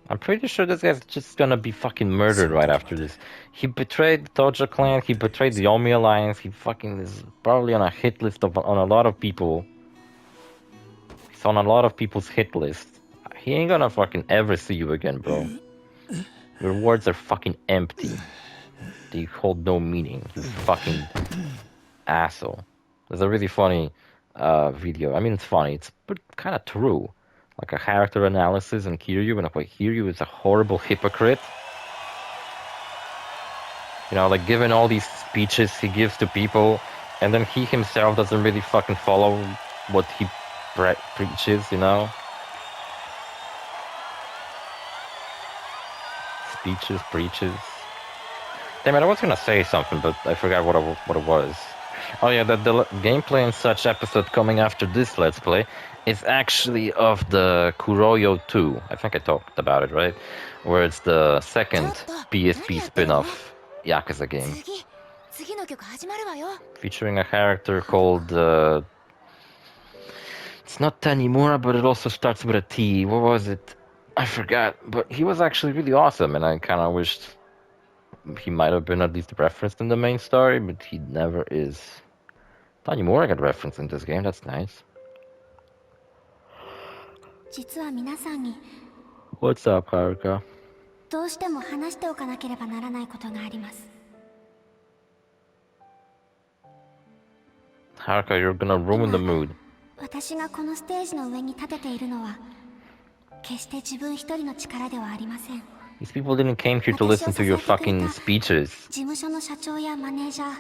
I'm pretty sure this guy's just gonna be fucking murdered right after this. He betrayed the Tojo clan, he betrayed the Yomi Alliance, he fucking is probably on a hit list on a lot of people. He's on a lot of people's hit list. He ain't gonna fucking ever see you again, bro. Your words are fucking empty. They hold no meaning, you fucking asshole. There's a really funny video. I mean, it's funny, it's kind of true. like a character analysis on Kiryu, and like Kiryu is a horrible hypocrite. You know, like given all these speeches he gives to people, and then he himself doesn't really fucking follow what he preaches, you know? Speeches, preaches. Damn it, I was gonna say something, but I forgot what it was. Oh yeah, the gameplay and such episode coming after this Let's Play is actually of the Kuroyo 2. I think I talked about it, right? Where it's the second PSP spin-off Yakuza game. Featuring a character called... it's not Tanimura, but it also starts with a T. What was it? I forgot. But he was actually really awesome, and I kind of wished he might have been at least referenced in the main story, but he never is. Tanimura got referenced in this game, that's nice. What's up, Haruka? どうしても話しておかなければならないことがあります。 Haruka, you're gonna ruin the mood. 私がこのステージの上に立てているのは決して自分一人の力ではありません。 These people didn't came here to listen to your fucking speeches. 事務所の社長やマネージャー、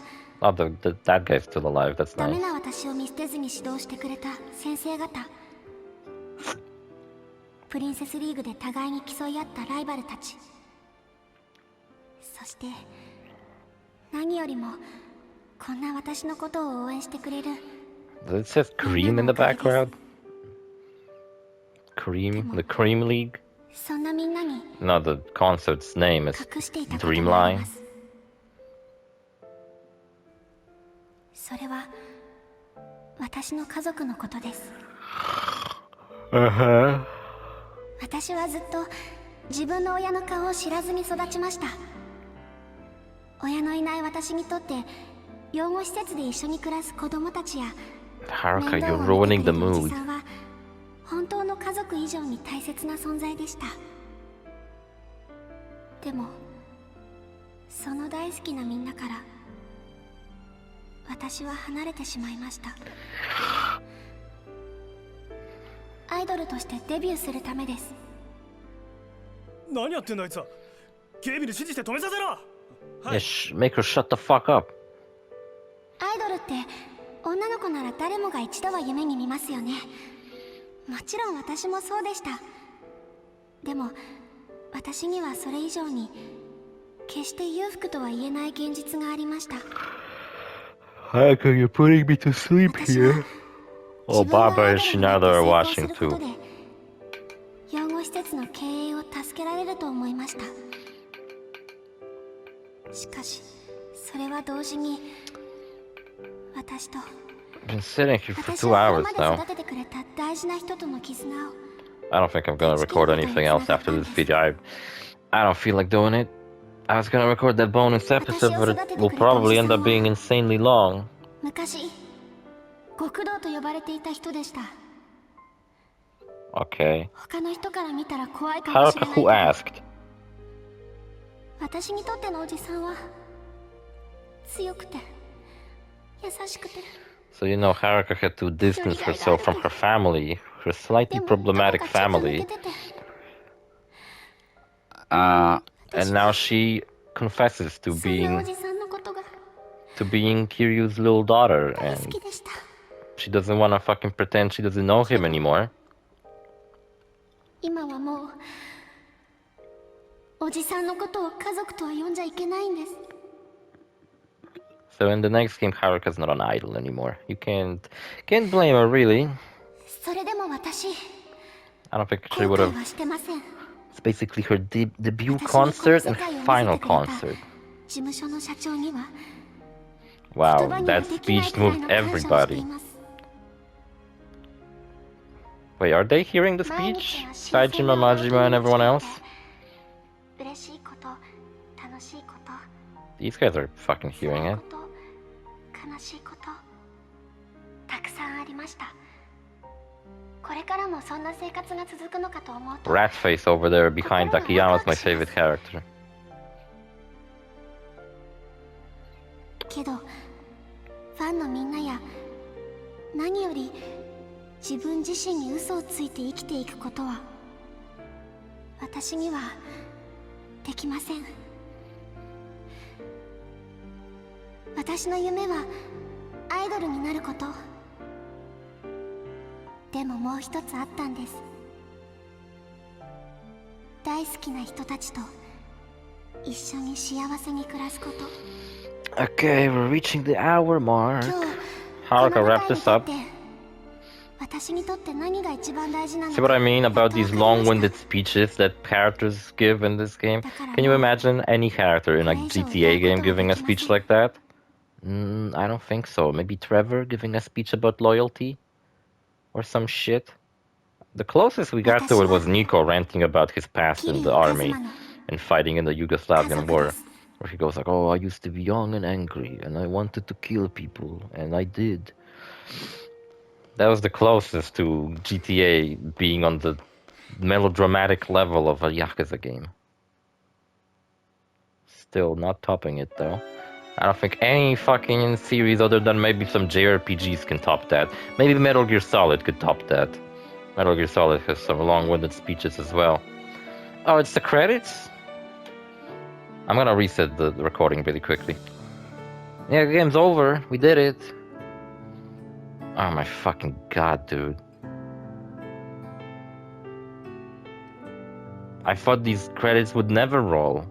Oh, that guy's still alive, that's ダメ nice. な私を見捨てずに指導してくれた先生方、プリンセスリーグで互いに競い合ったライバルたち、そして何よりもこんな私のことを応援してくれる Does it say Cream in the background? Cream? The Cream League? そんなみんなに No, the concert's name is 隠していたことがあり Dreamline. ます。それは私の家族のことです。私はずっと自分の親の顔を知らずに育ちました。親のいない私にとって養護施設で一緒に暮らす子供たちや Haruka, 面倒 you're を見 ruining て the くれるおじ mood. さんは本当の家族以上に大切な存在でした。でもその大好きなみんなから私は離れてしまいました。アイドルとしてデビューするためです。何やってんだあいつは。警備に指示して止めさせろ。 Yeah, make her shut the fuck up. アイドルって女の子なら誰もが一度は夢に見ますよね。もちろん私もそうでした。でも私にはそれ以上に決して裕福とは言えない現実がありました。 Haruka, you're putting me to sleep here. Oh, Baba and Shinada are watching too. 養護施設の経営を助けられると思いました。しかしそれは同時に私と I've been sitting here for 私 2 をこれ hours まで now. 育ててくれた大事な人との絆を I don't think I'm gonna record anything else after this video. I don't feel like doing it. I was gonna record that bonus episode, but it will probably end up being insanely long. 昔極道と呼ばれていた人でした。 Okay. 他の人から見たら怖いかもし Haruka, れない who けど asked? 私にとってのおじさんは強くて優しくて So you know Haruka had to distance herself from her family, her slightly でもどこ problematic かちょっと抜 family. けてて And now she confesses to そんなお being じさんのことが Kiryu's little daughter, 大好 and きでした。 she doesn't want to fucking pretend she doesn't know him anymore. 今はもうおじさんのことを家族とは呼んじゃいけないんです。 So in the next game, Haruka's not an idol anymore. You can't blame her really. それでも私 I don't think she 後 would 悔 have. はしてません。 It's basically her debut 私にこの concert 世 and 界を見せ final てくれた concert. 事務所の社長には Wow, 言葉には that できない speech くらい moved の感謝をして everybody. います。 Wait, are they hearing the 毎 speech? 日は新鮮 Saijima, な驚き Majima, に and everyone 満 else? ちて嬉しいこと、楽しいこと、 These guys are fucking 辛 hearing い it. こと、悲しいこと、たくさんありました。これからもそんな生活が続くのかと思うと Rat face over there behind Takayama's my favorite character. けどファンのみんなや何より自分自身に嘘をついて生きていくことは私にはできません。私の夢はアイドルになること。でももう一つあったんです。大好きな人たちと一緒に幸せに暮らすこと。 Okay, we're reaching the hour mark. 今日 How こ can の I 舞 wrap 台に this 立っ up? て私にとって何が一番大事なの See what I か mean やっと about わか these りました。 long-winded speeches that characters give in this game? Can you imagine any character in a GTA game giving a speech like that? I don't think so. Maybe Trevor giving a speech about loyalty? Or some shit? The closest we got to it was Nico ranting about his past in the army and fighting in the Yugoslavian war. Where he goes like, oh, I used to be young and angry and I wanted to kill people and I did. That was the closest to GTA being on the melodramatic level of a Yakuza game. Still not topping it though. I don't think any fucking series other than maybe some JRPGs can top that. Maybe Metal Gear Solid could top that. Metal Gear Solid has some long-winded speeches as well. Oh, it's the credits? I'm gonna reset the recording really quickly. Yeah, the game's over. We did it. Oh my fucking god, dude. I thought these credits would never roll.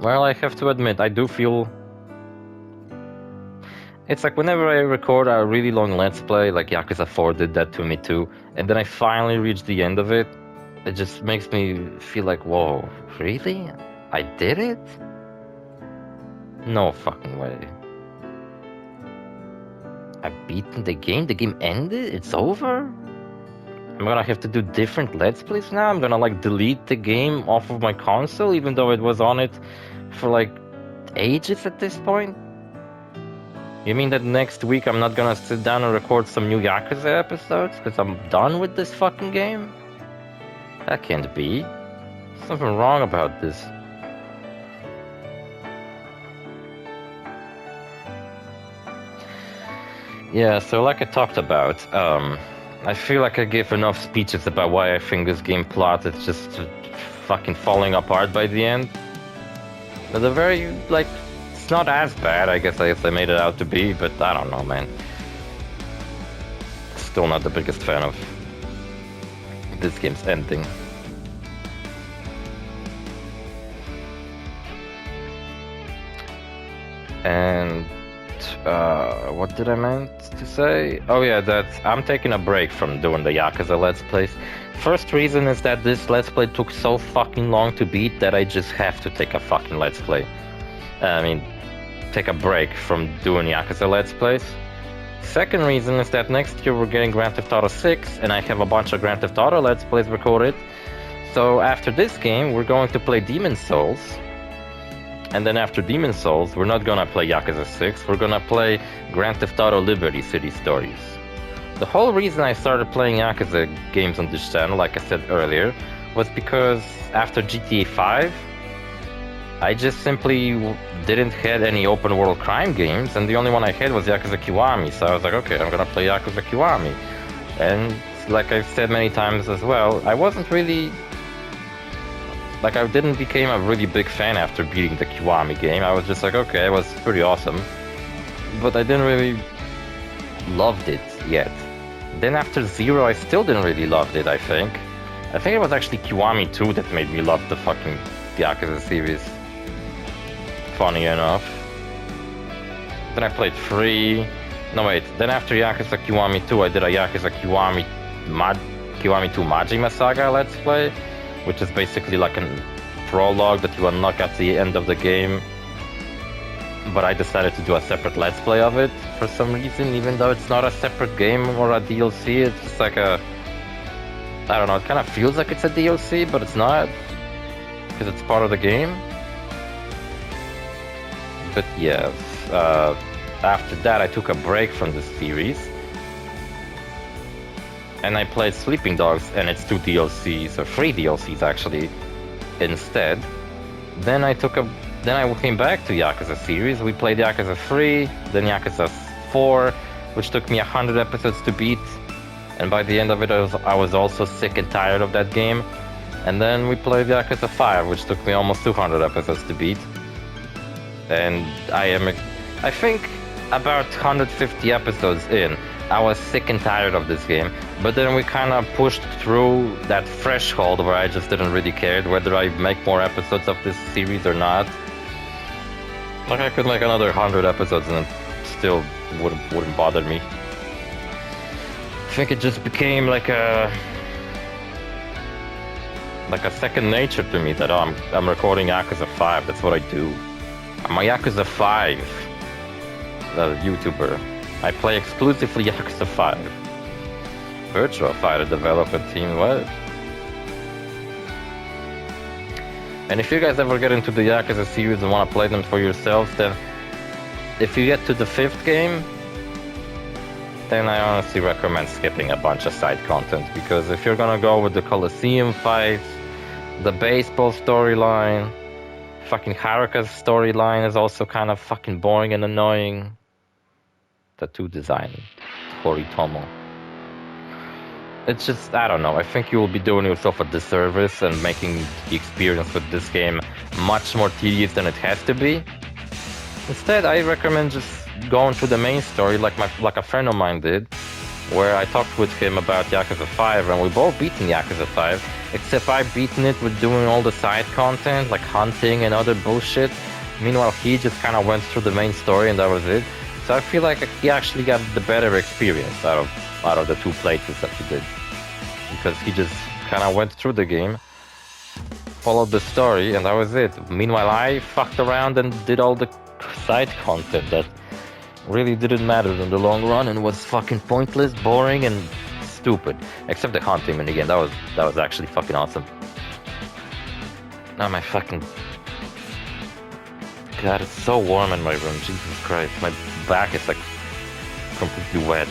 Well, I have to admit, I do feel... It's like whenever I record a really long Let's Play, like Yakuza 4 did that to me too, and then I finally reach the end of it, it just makes me feel like, whoa, really? I did it? No fucking way. I've beaten the game ended? It's over? I'm gonna have to do different Let's Plays now? I'm gonna like delete the game off of my console even though it was on it for like ages at this point? You mean that next week I'm not gonna sit down and record some new Yakuza episodes because I'm done with this fucking game? That can't be. There's something wrong about this. Yeah, so like I talked about, I feel like I gave enough speeches about why I think this game plot is just fucking falling apart by the end. But the very, like, it's not as bad, I guess, as I made it out to be, but I don't know, man. Still not the biggest fan of this game's ending. And what did I meant to say? Oh yeah, that I'm taking a break from doing the Yakuza Let's Plays. First reason is that this Let's Play took so fucking long to beat that I just have to take a fucking Let's Play. I mean, take a break from doing Yakuza Let's Plays. Second reason is that next year we're getting Grand Theft Auto 6 and I have a bunch of Grand Theft Auto Let's Plays recorded. So after this game, we're going to play Demon's Souls. And then after Demon's Souls, we're not gonna play Yakuza 6, we're gonna play Grand Theft Auto Liberty City Stories. The whole reason I started playing Yakuza games on this channel, like I said earlier, was because after GTA 5, I just simply didn't have any open world crime games, and the only one I had was Yakuza Kiwami, so I was like, okay, I'm gonna play Yakuza Kiwami. And like I've said many times as well, I wasn't really... Like, I didn't become a really big fan after beating the Kiwami game. I was just like, okay, it was pretty awesome. But I didn't really loved it yet. Then after Zero, I still didn't really loved it, I think. I think it was actually Kiwami 2 that made me love the fucking Yakuza series. Funny enough. Then I played 3. No wait, then after Yakuza Kiwami 2, I did a Yakuza Kiwami 2 Majima Saga Let's Play, which is basically like a prologue that you unlock at the end of the game. But I decided to do a separate Let's Play of it for some reason, even though it's not a separate game or a DLC, it's just like a... I don't know, it kind of feels like it's a DLC, but it's not, because it's part of the game. But yeah, after that I took a break from the series. And I played Sleeping Dogs and its 2 DLCs, or 3 DLCs actually, instead. Then I came back to Yakuza series. We played Yakuza 3, then Yakuza 4, which took me 100 episodes to beat. And by the end of it, I was also sick and tired of that game. And then we played Yakuza 5, which took me almost 200 episodes to beat. And I think about 150 episodes in, I was sick and tired of this game. But then we kind of pushed through that threshold where I just didn't really care whether I make more episodes of this series or not. Like, I could make another 100 episodes and it still wouldn't bother me. I think it just became like a second nature to me that I'm recording Yakuza 5. That's what I do. I'm a Yakuza 5 YouTuber. I play exclusively Yakuza 5. Virtua Fighter development team, what? And if you guys ever get into the Yakuza series and want to play them for yourselves, then if you get to the 5th game, then I honestly recommend skipping a bunch of side content, because if you're gonna go with the Coliseum fights, the baseball storyline, fucking Haruka's storyline is also kind of fucking boring and annoying. Tattoo design, Horitomo. It's just, I don't know, I think you will be doing yourself a disservice and making the experience with this game much more tedious than it has to be. Instead, I recommend just going through the main story like a friend of mine did, where I talked with him about Yakuza 5, and we both beaten Yakuza 5, except I beaten it with doing all the side content, like hunting and other bullshit. Meanwhile, he just kind of went through the main story and that was it. So I feel like he actually got the better experience out of the two playthroughs that he did. Because he just kind of went through the game, followed the story, and that was it. Meanwhile, I fucked around and did all the side content that really didn't matter in the long run and was fucking pointless, boring, and stupid. Except the hunting minigame, that was actually fucking awesome. Now my fucking... God, it's so warm in my room, Jesus Christ. My back is like completely wet.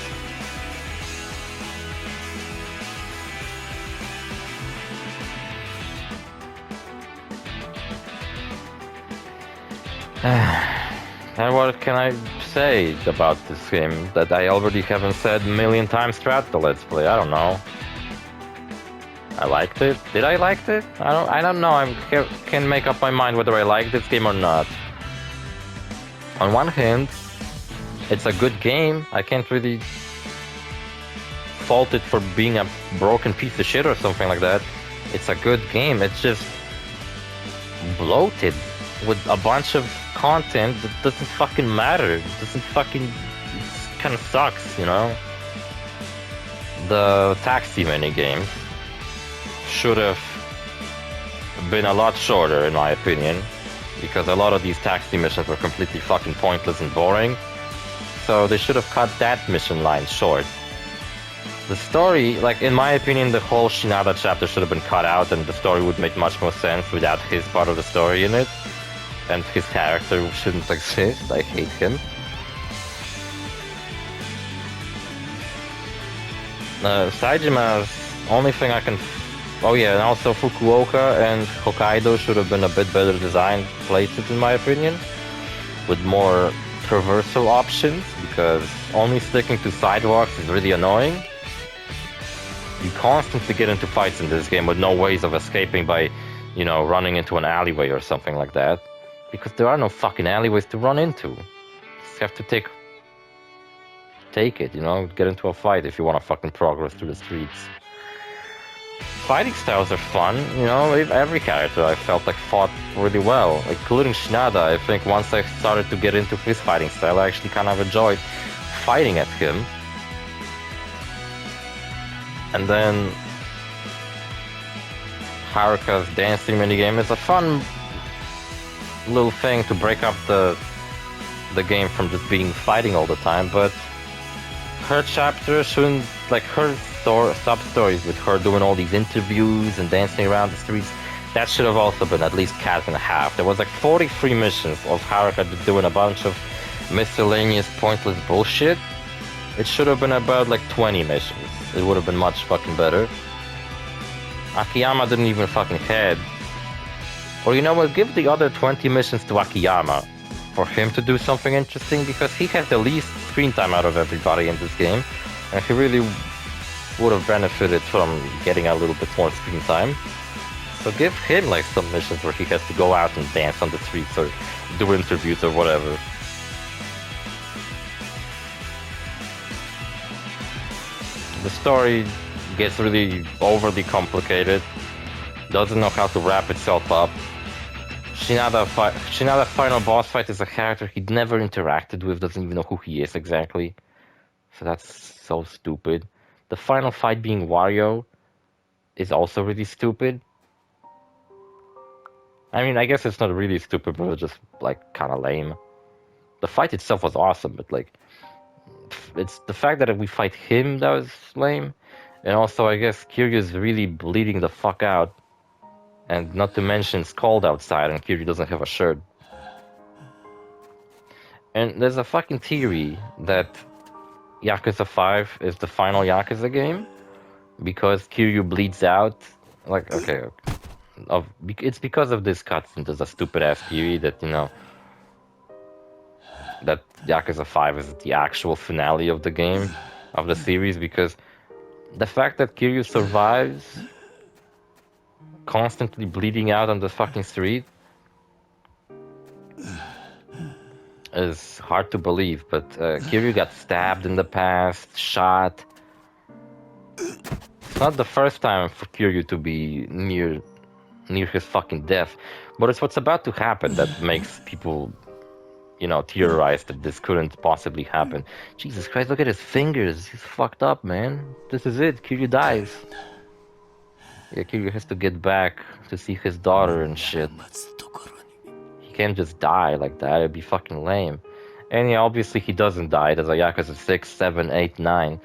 And what can I say about this game that I already haven't said a million times throughout the Let's Play? I don't know. I liked it. Did I like it? I don't know. I can't make up my mind whether I like this game or not. On one hand, it's a good game. I can't really fault it for being a broken piece of shit or something like that. It's a good game. It's just bloated with a bunch of content that doesn't fucking matter. It doesn't fucking... It kind of sucks, you know? The taxi minigames should have been a lot shorter, in my opinion, because a lot of these taxi missions were completely fucking pointless and boring. So they should have cut that mission line short. The story, like, in my opinion, the whole Shinada chapter should have been cut out, and the story would make much more sense without his part of the story in it. And his character shouldn't exist. I hate him. Saijima's only thing I can... Oh yeah, and also Fukuoka and Hokkaido should have been a bit better designed places, in my opinion, with more traversal options, because only sticking to sidewalks is really annoying. You constantly get into fights in this game with no ways of escaping by, you know, running into an alleyway or something like that, because there are no fucking alleyways to run into. You just have to take it, you know, get into a fight if you want to fucking progress through the streets. Fighting styles are fun, you know, every character I felt like fought really well, including Shinada. I think once I started to get into his fighting style, I actually kind of enjoyed fighting at him. And then Haruka's dancing minigame is a fun little thing to break up the game from just being fighting all the time, but her chapter shouldn't, like, her sub-stories with her doing all these interviews and dancing around the streets, that should have also been at least cut in half. There was like 43 missions of Haruka doing a bunch of miscellaneous pointless bullshit. It should have been about like 20 missions. It would have been much fucking better. Akiyama didn't even fucking head. Or you know what, give the other 20 missions to Akiyama. for him to do something interesting, because he has the least screen time out of everybody in this game, and he really would have benefited from getting a little bit more screen time. So give him like some missions where he has to go out and dance on the streets or do interviews or whatever. The story gets really overly complicated, doesn't know how to wrap itself up. Shinada final boss fight is a character he'd never interacted with, doesn't even know who he is exactly. So that's so stupid. The final fight being Wario is also really stupid. I mean, I guess it's not really stupid, but it's just like kind of lame. The fight itself was awesome, but like, it's the fact that we fight him that was lame. And also, I guess Kiryu's really bleeding the fuck out. And not to mention, it's cold outside and Kiryu doesn't have a shirt. And there's a fucking theory that Yakuza 5 is the final Yakuza game because Kiryu bleeds out. Like, okay, it's because of this cutscene. There's a stupid ass theory that, you know, that Yakuza 5 is the actual finale of the game, of the series, because the fact that Kiryu survives constantly bleeding out on the fucking street is hard to believe, but Kiryu got stabbed in the past, shot. It's not the first time for Kiryu to be near his fucking death, but it's what's about to happen that makes people, you know, theorize that this couldn't possibly happen. Jesus Christ, look at his fingers. He's fucked up, man. This is it. Kiryu dies. Yeah, Kiryu has to get back to see his daughter and shit. He can't just die like that. It'd be fucking lame. And yeah, obviously he doesn't die. There's a Yakuza 6, 7, 8, 9.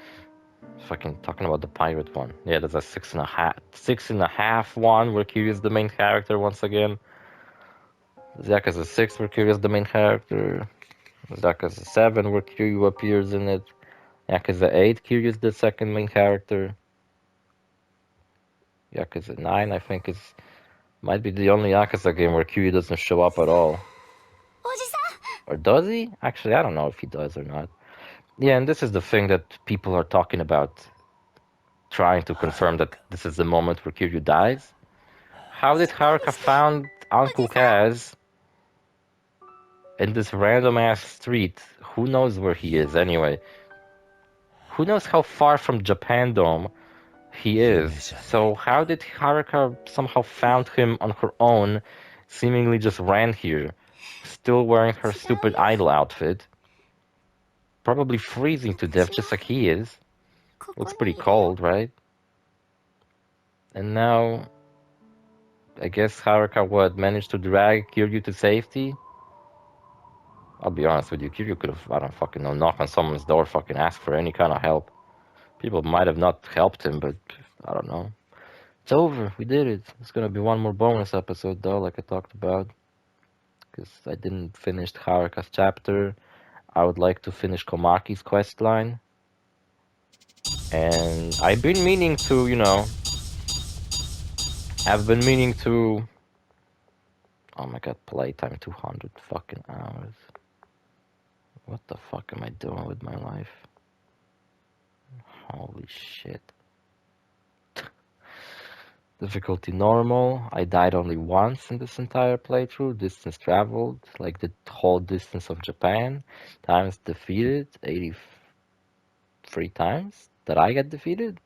Fucking talking about the pirate one. Yeah, there's a 6.5 one where Kiryu's the main character once again. There's Yakuza 6 where Kiryu's the main character. There's Yakuza 7 where Kiryu appears in it. Yakuza 8, Kiryu's the second main character. Yakuza 9, I think, might be the only Yakuza game where Kiryu doesn't show up at all. Or does he? Actually, I don't know if he does or not. Yeah, and this is the thing that people are talking about, trying to confirm that this is the moment where Kiryu dies. How did Haruka found Uncle Kaz in this random-ass street? Who knows where he is, anyway? Who knows how far from Japan Dome he is? So how did Haruka somehow found him on her own, seemingly just ran here, still wearing her stupid idol outfit, probably freezing to death just like he is. Looks pretty cold, right? And now, I guess Haruka managed to drag Kiryu to safety? I'll be honest with you, Kiryu could have, I don't fucking know, knock on someone's door, fucking ask for any kind of help. People might have not helped him, but I don't know. It's over. We did it. It's gonna be one more bonus episode, though, like I talked about. Because I didn't finish Haruka's chapter. I would like to finish Komaki's quest line. And I've been meaning to, you know... I've been meaning to... Oh my god, playtime 200 fucking hours. What the fuck am I doing with my life? Holy shit. Difficulty normal. I died only once in this entire playthrough. Distance traveled, like the whole distance of Japan. Times defeated, 83 times that I got defeated.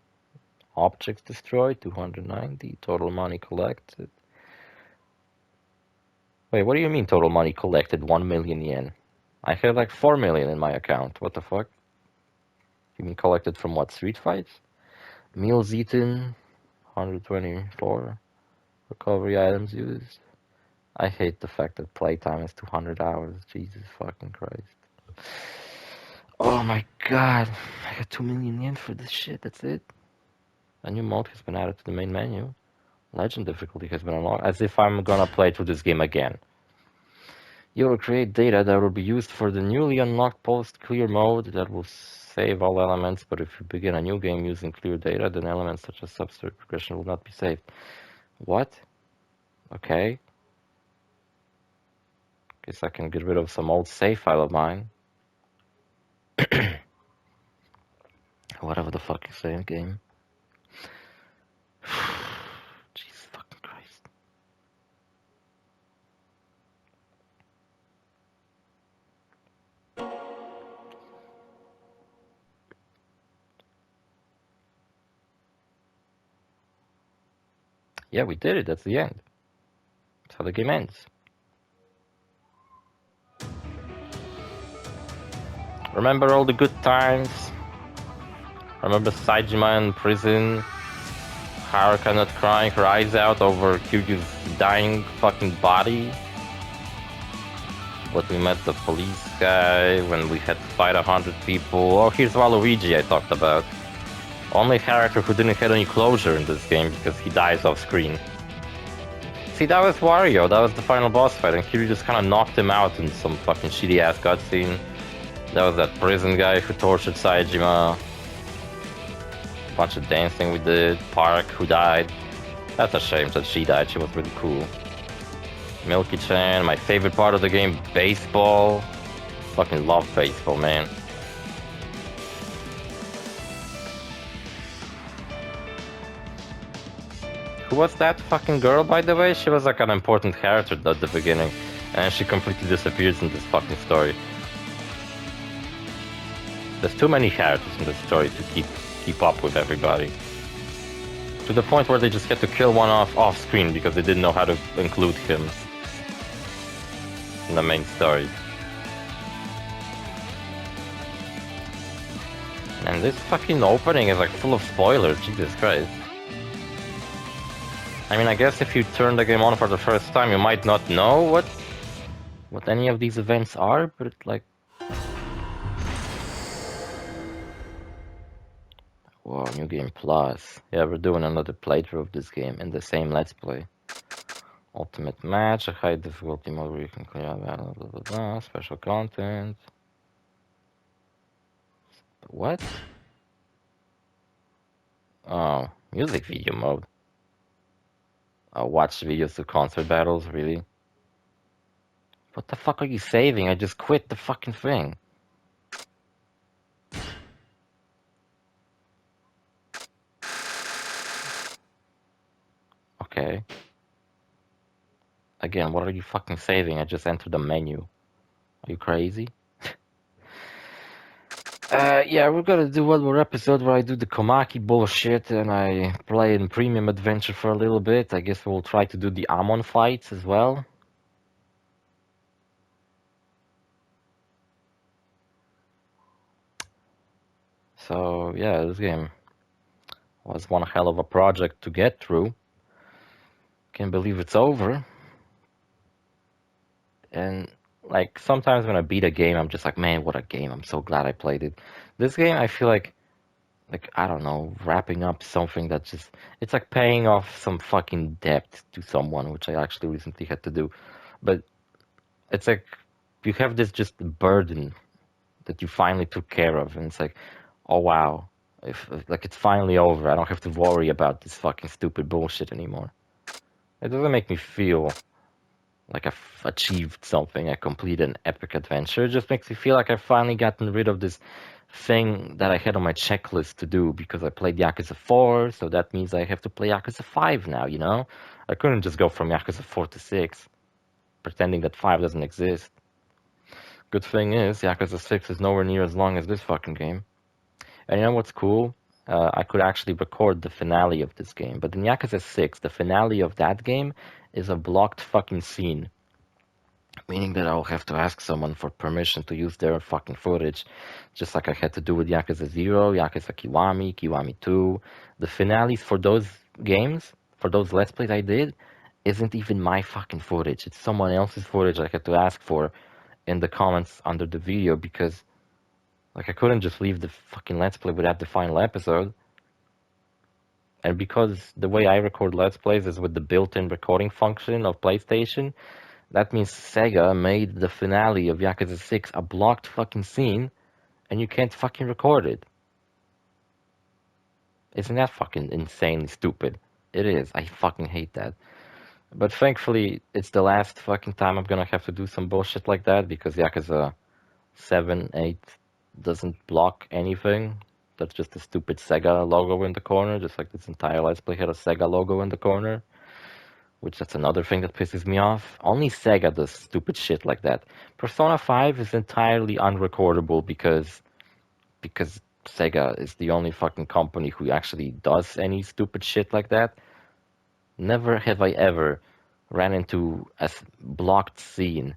Objects destroyed, 290. Total money collected. Wait, what do you mean total money collected? 1 million yen. I had like 4 million in my account. What the fuck? You mean collected from what, street fights? Meals eaten, 124. Recovery items used. I hate the fact that playtime is 200 hours. Jesus fucking Christ. Oh my god. I got 2 million yen for this shit. That's it. A new mode has been added to the main menu. Legend difficulty has been unlocked. As if I'm gonna play through this game again. You will create data that will be used for the newly unlocked post-clear mode that will save all elements, but if you begin a new game using clear data, then elements such as substrate progression will not be saved. What? Okay. Guess I can get rid of some old save file of mine. Whatever the fuck you say in game. Jesus fucking Christ. Yeah, we did it. That's the end. That's how the game ends. Remember all the good times? Remember Saejima in prison? Haruka not crying her eyes out over Kyugyu's dying fucking body? But we met the police guy when we had to fight 100 people. Oh, here's Waluigi I talked about. Only character who didn't have any closure in this game because he dies off screen. See, that was Wario, that was the final boss fight, and Kiryu just kind of knocked him out in some fucking shitty ass cutscene. That was that prison guy who tortured Saejima. Bunch of dancing we did. Park, who died. That's a shame that she died, she was really cool. Milky-chan, my favorite part of the game, baseball. Fucking love baseball, man. Who was that fucking girl, by the way? She was like an important character at the beginning, and she completely disappears in this fucking story. There's too many characters in this story to keep up with everybody. To the point where they just had to kill one off screen because they didn't know how to include him in the main story. And this fucking opening is like full of spoilers, Jesus Christ. I mean, I guess if you turn the game on for the first time, you might not know what any of these events are, but it's like... Whoa, New Game Plus. Yeah, we're doing another playthrough of this game in the same Let's Play. Ultimate Match, a high difficulty mode where you can clear out battle, blah blah blah, special content. What? Oh, music video mode. Watch videos to concert battles, really? What the fuck are you saving? I just quit the fucking thing. Okay. Again, what are you fucking saving? I just entered the menu. Are you crazy? Yeah, we're gonna do one more episode where I do the Komaki bullshit and I play in Premium Adventure for a little bit. I guess we'll try to do the Amon fights as well. So, yeah, this game was one hell of a project to get through. Can't believe it's over. And, like, sometimes when I beat a game, I'm just like, man, what a game. I'm so glad I played it. This game, I feel like, I don't know, wrapping up something that just... It's like paying off some fucking debt to someone, which I actually recently had to do. But it's like, you have this just burden that you finally took care of. And it's like, oh wow, if like it's finally over. I don't have to worry about this fucking stupid bullshit anymore. It doesn't make me feel like I've achieved something. I completed an epic adventure. It just makes me feel like I've finally gotten rid of this thing that I had on my checklist to do because I played Yakuza 4, so that means I have to play Yakuza 5 now, you know? I couldn't just go from Yakuza 4 to 6, pretending that 5 doesn't exist. Good thing is, Yakuza 6 is nowhere near as long as this fucking game. And you know what's cool? I could actually record the finale of this game. But in Yakuza 6, the finale of that game is a blocked fucking scene. Meaning that I'll have to ask someone for permission to use their fucking footage. Just like I had to do with Yakuza 0, Yakuza Kiwami, Kiwami 2. The finales for those games, for those Let's Plays I did, isn't even my fucking footage. It's someone else's footage I had to ask for in the comments under the video because... Like, I couldn't just leave the fucking Let's Play without the final episode. And because the way I record Let's Plays is with the built-in recording function of PlayStation, that means Sega made the finale of Yakuza 6 a blocked fucking scene, and you can't fucking record it. Isn't that fucking insanely stupid? It is. I fucking hate that. But thankfully, it's the last fucking time I'm gonna have to do some bullshit like that because Yakuza 7, 8 doesn't block anything. That's just a stupid Sega logo in the corner, just like this entire Let's Play had a Sega logo in the corner. Which that's another thing that pisses me off. Only Sega does stupid shit like that. Persona 5 is entirely unrecordable because Sega is the only fucking company who actually does any stupid shit like that. Never have I ever ran into a blocked scene.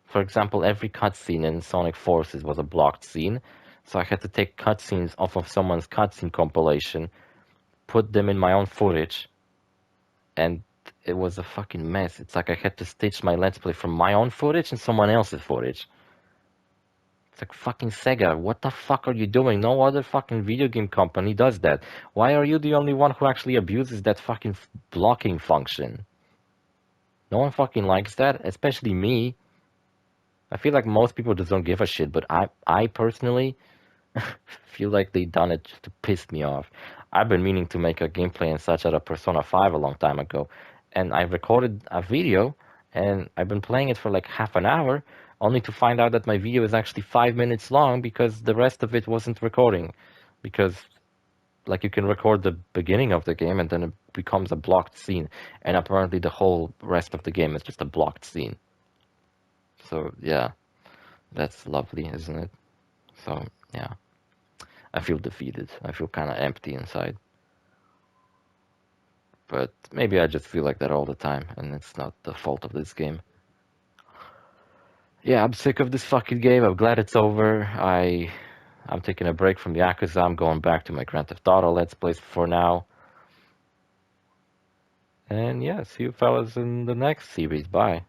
For example, every cutscene in Sonic Forces was a blocked scene, so I had to take cutscenes off of someone's cutscene compilation, put them in my own footage, and it was a fucking mess. It's like I had to stitch my Let's Play from my own footage and someone else's footage. It's like, fucking Sega, what the fuck are you doing? No other fucking video game company does that. Why are you the only one who actually abuses that fucking blocking function? No one fucking likes that, especially me. I feel like most people just don't give a shit, but I personally feel like they done it just to piss me off. I've been meaning to make a gameplay and such out of Persona 5 a long time ago, and I recorded a video, and I've been playing it for like half an hour, only to find out that my video is actually 5 minutes long because the rest of it wasn't recording. Because, like, you can record the beginning of the game and then it becomes a blocked scene, and apparently the whole rest of the game is just a blocked scene. So, yeah, that's lovely, isn't it? So, yeah. I feel defeated. I feel kind of empty inside. But maybe I just feel like that all the time, and it's not the fault of this game. Yeah, I'm sick of this fucking game. I'm glad it's over. I'm taking a break from Yakuza. I'm going back to my Grand Theft Auto Let's Plays for now. And yeah, see you fellas in the next series. Bye.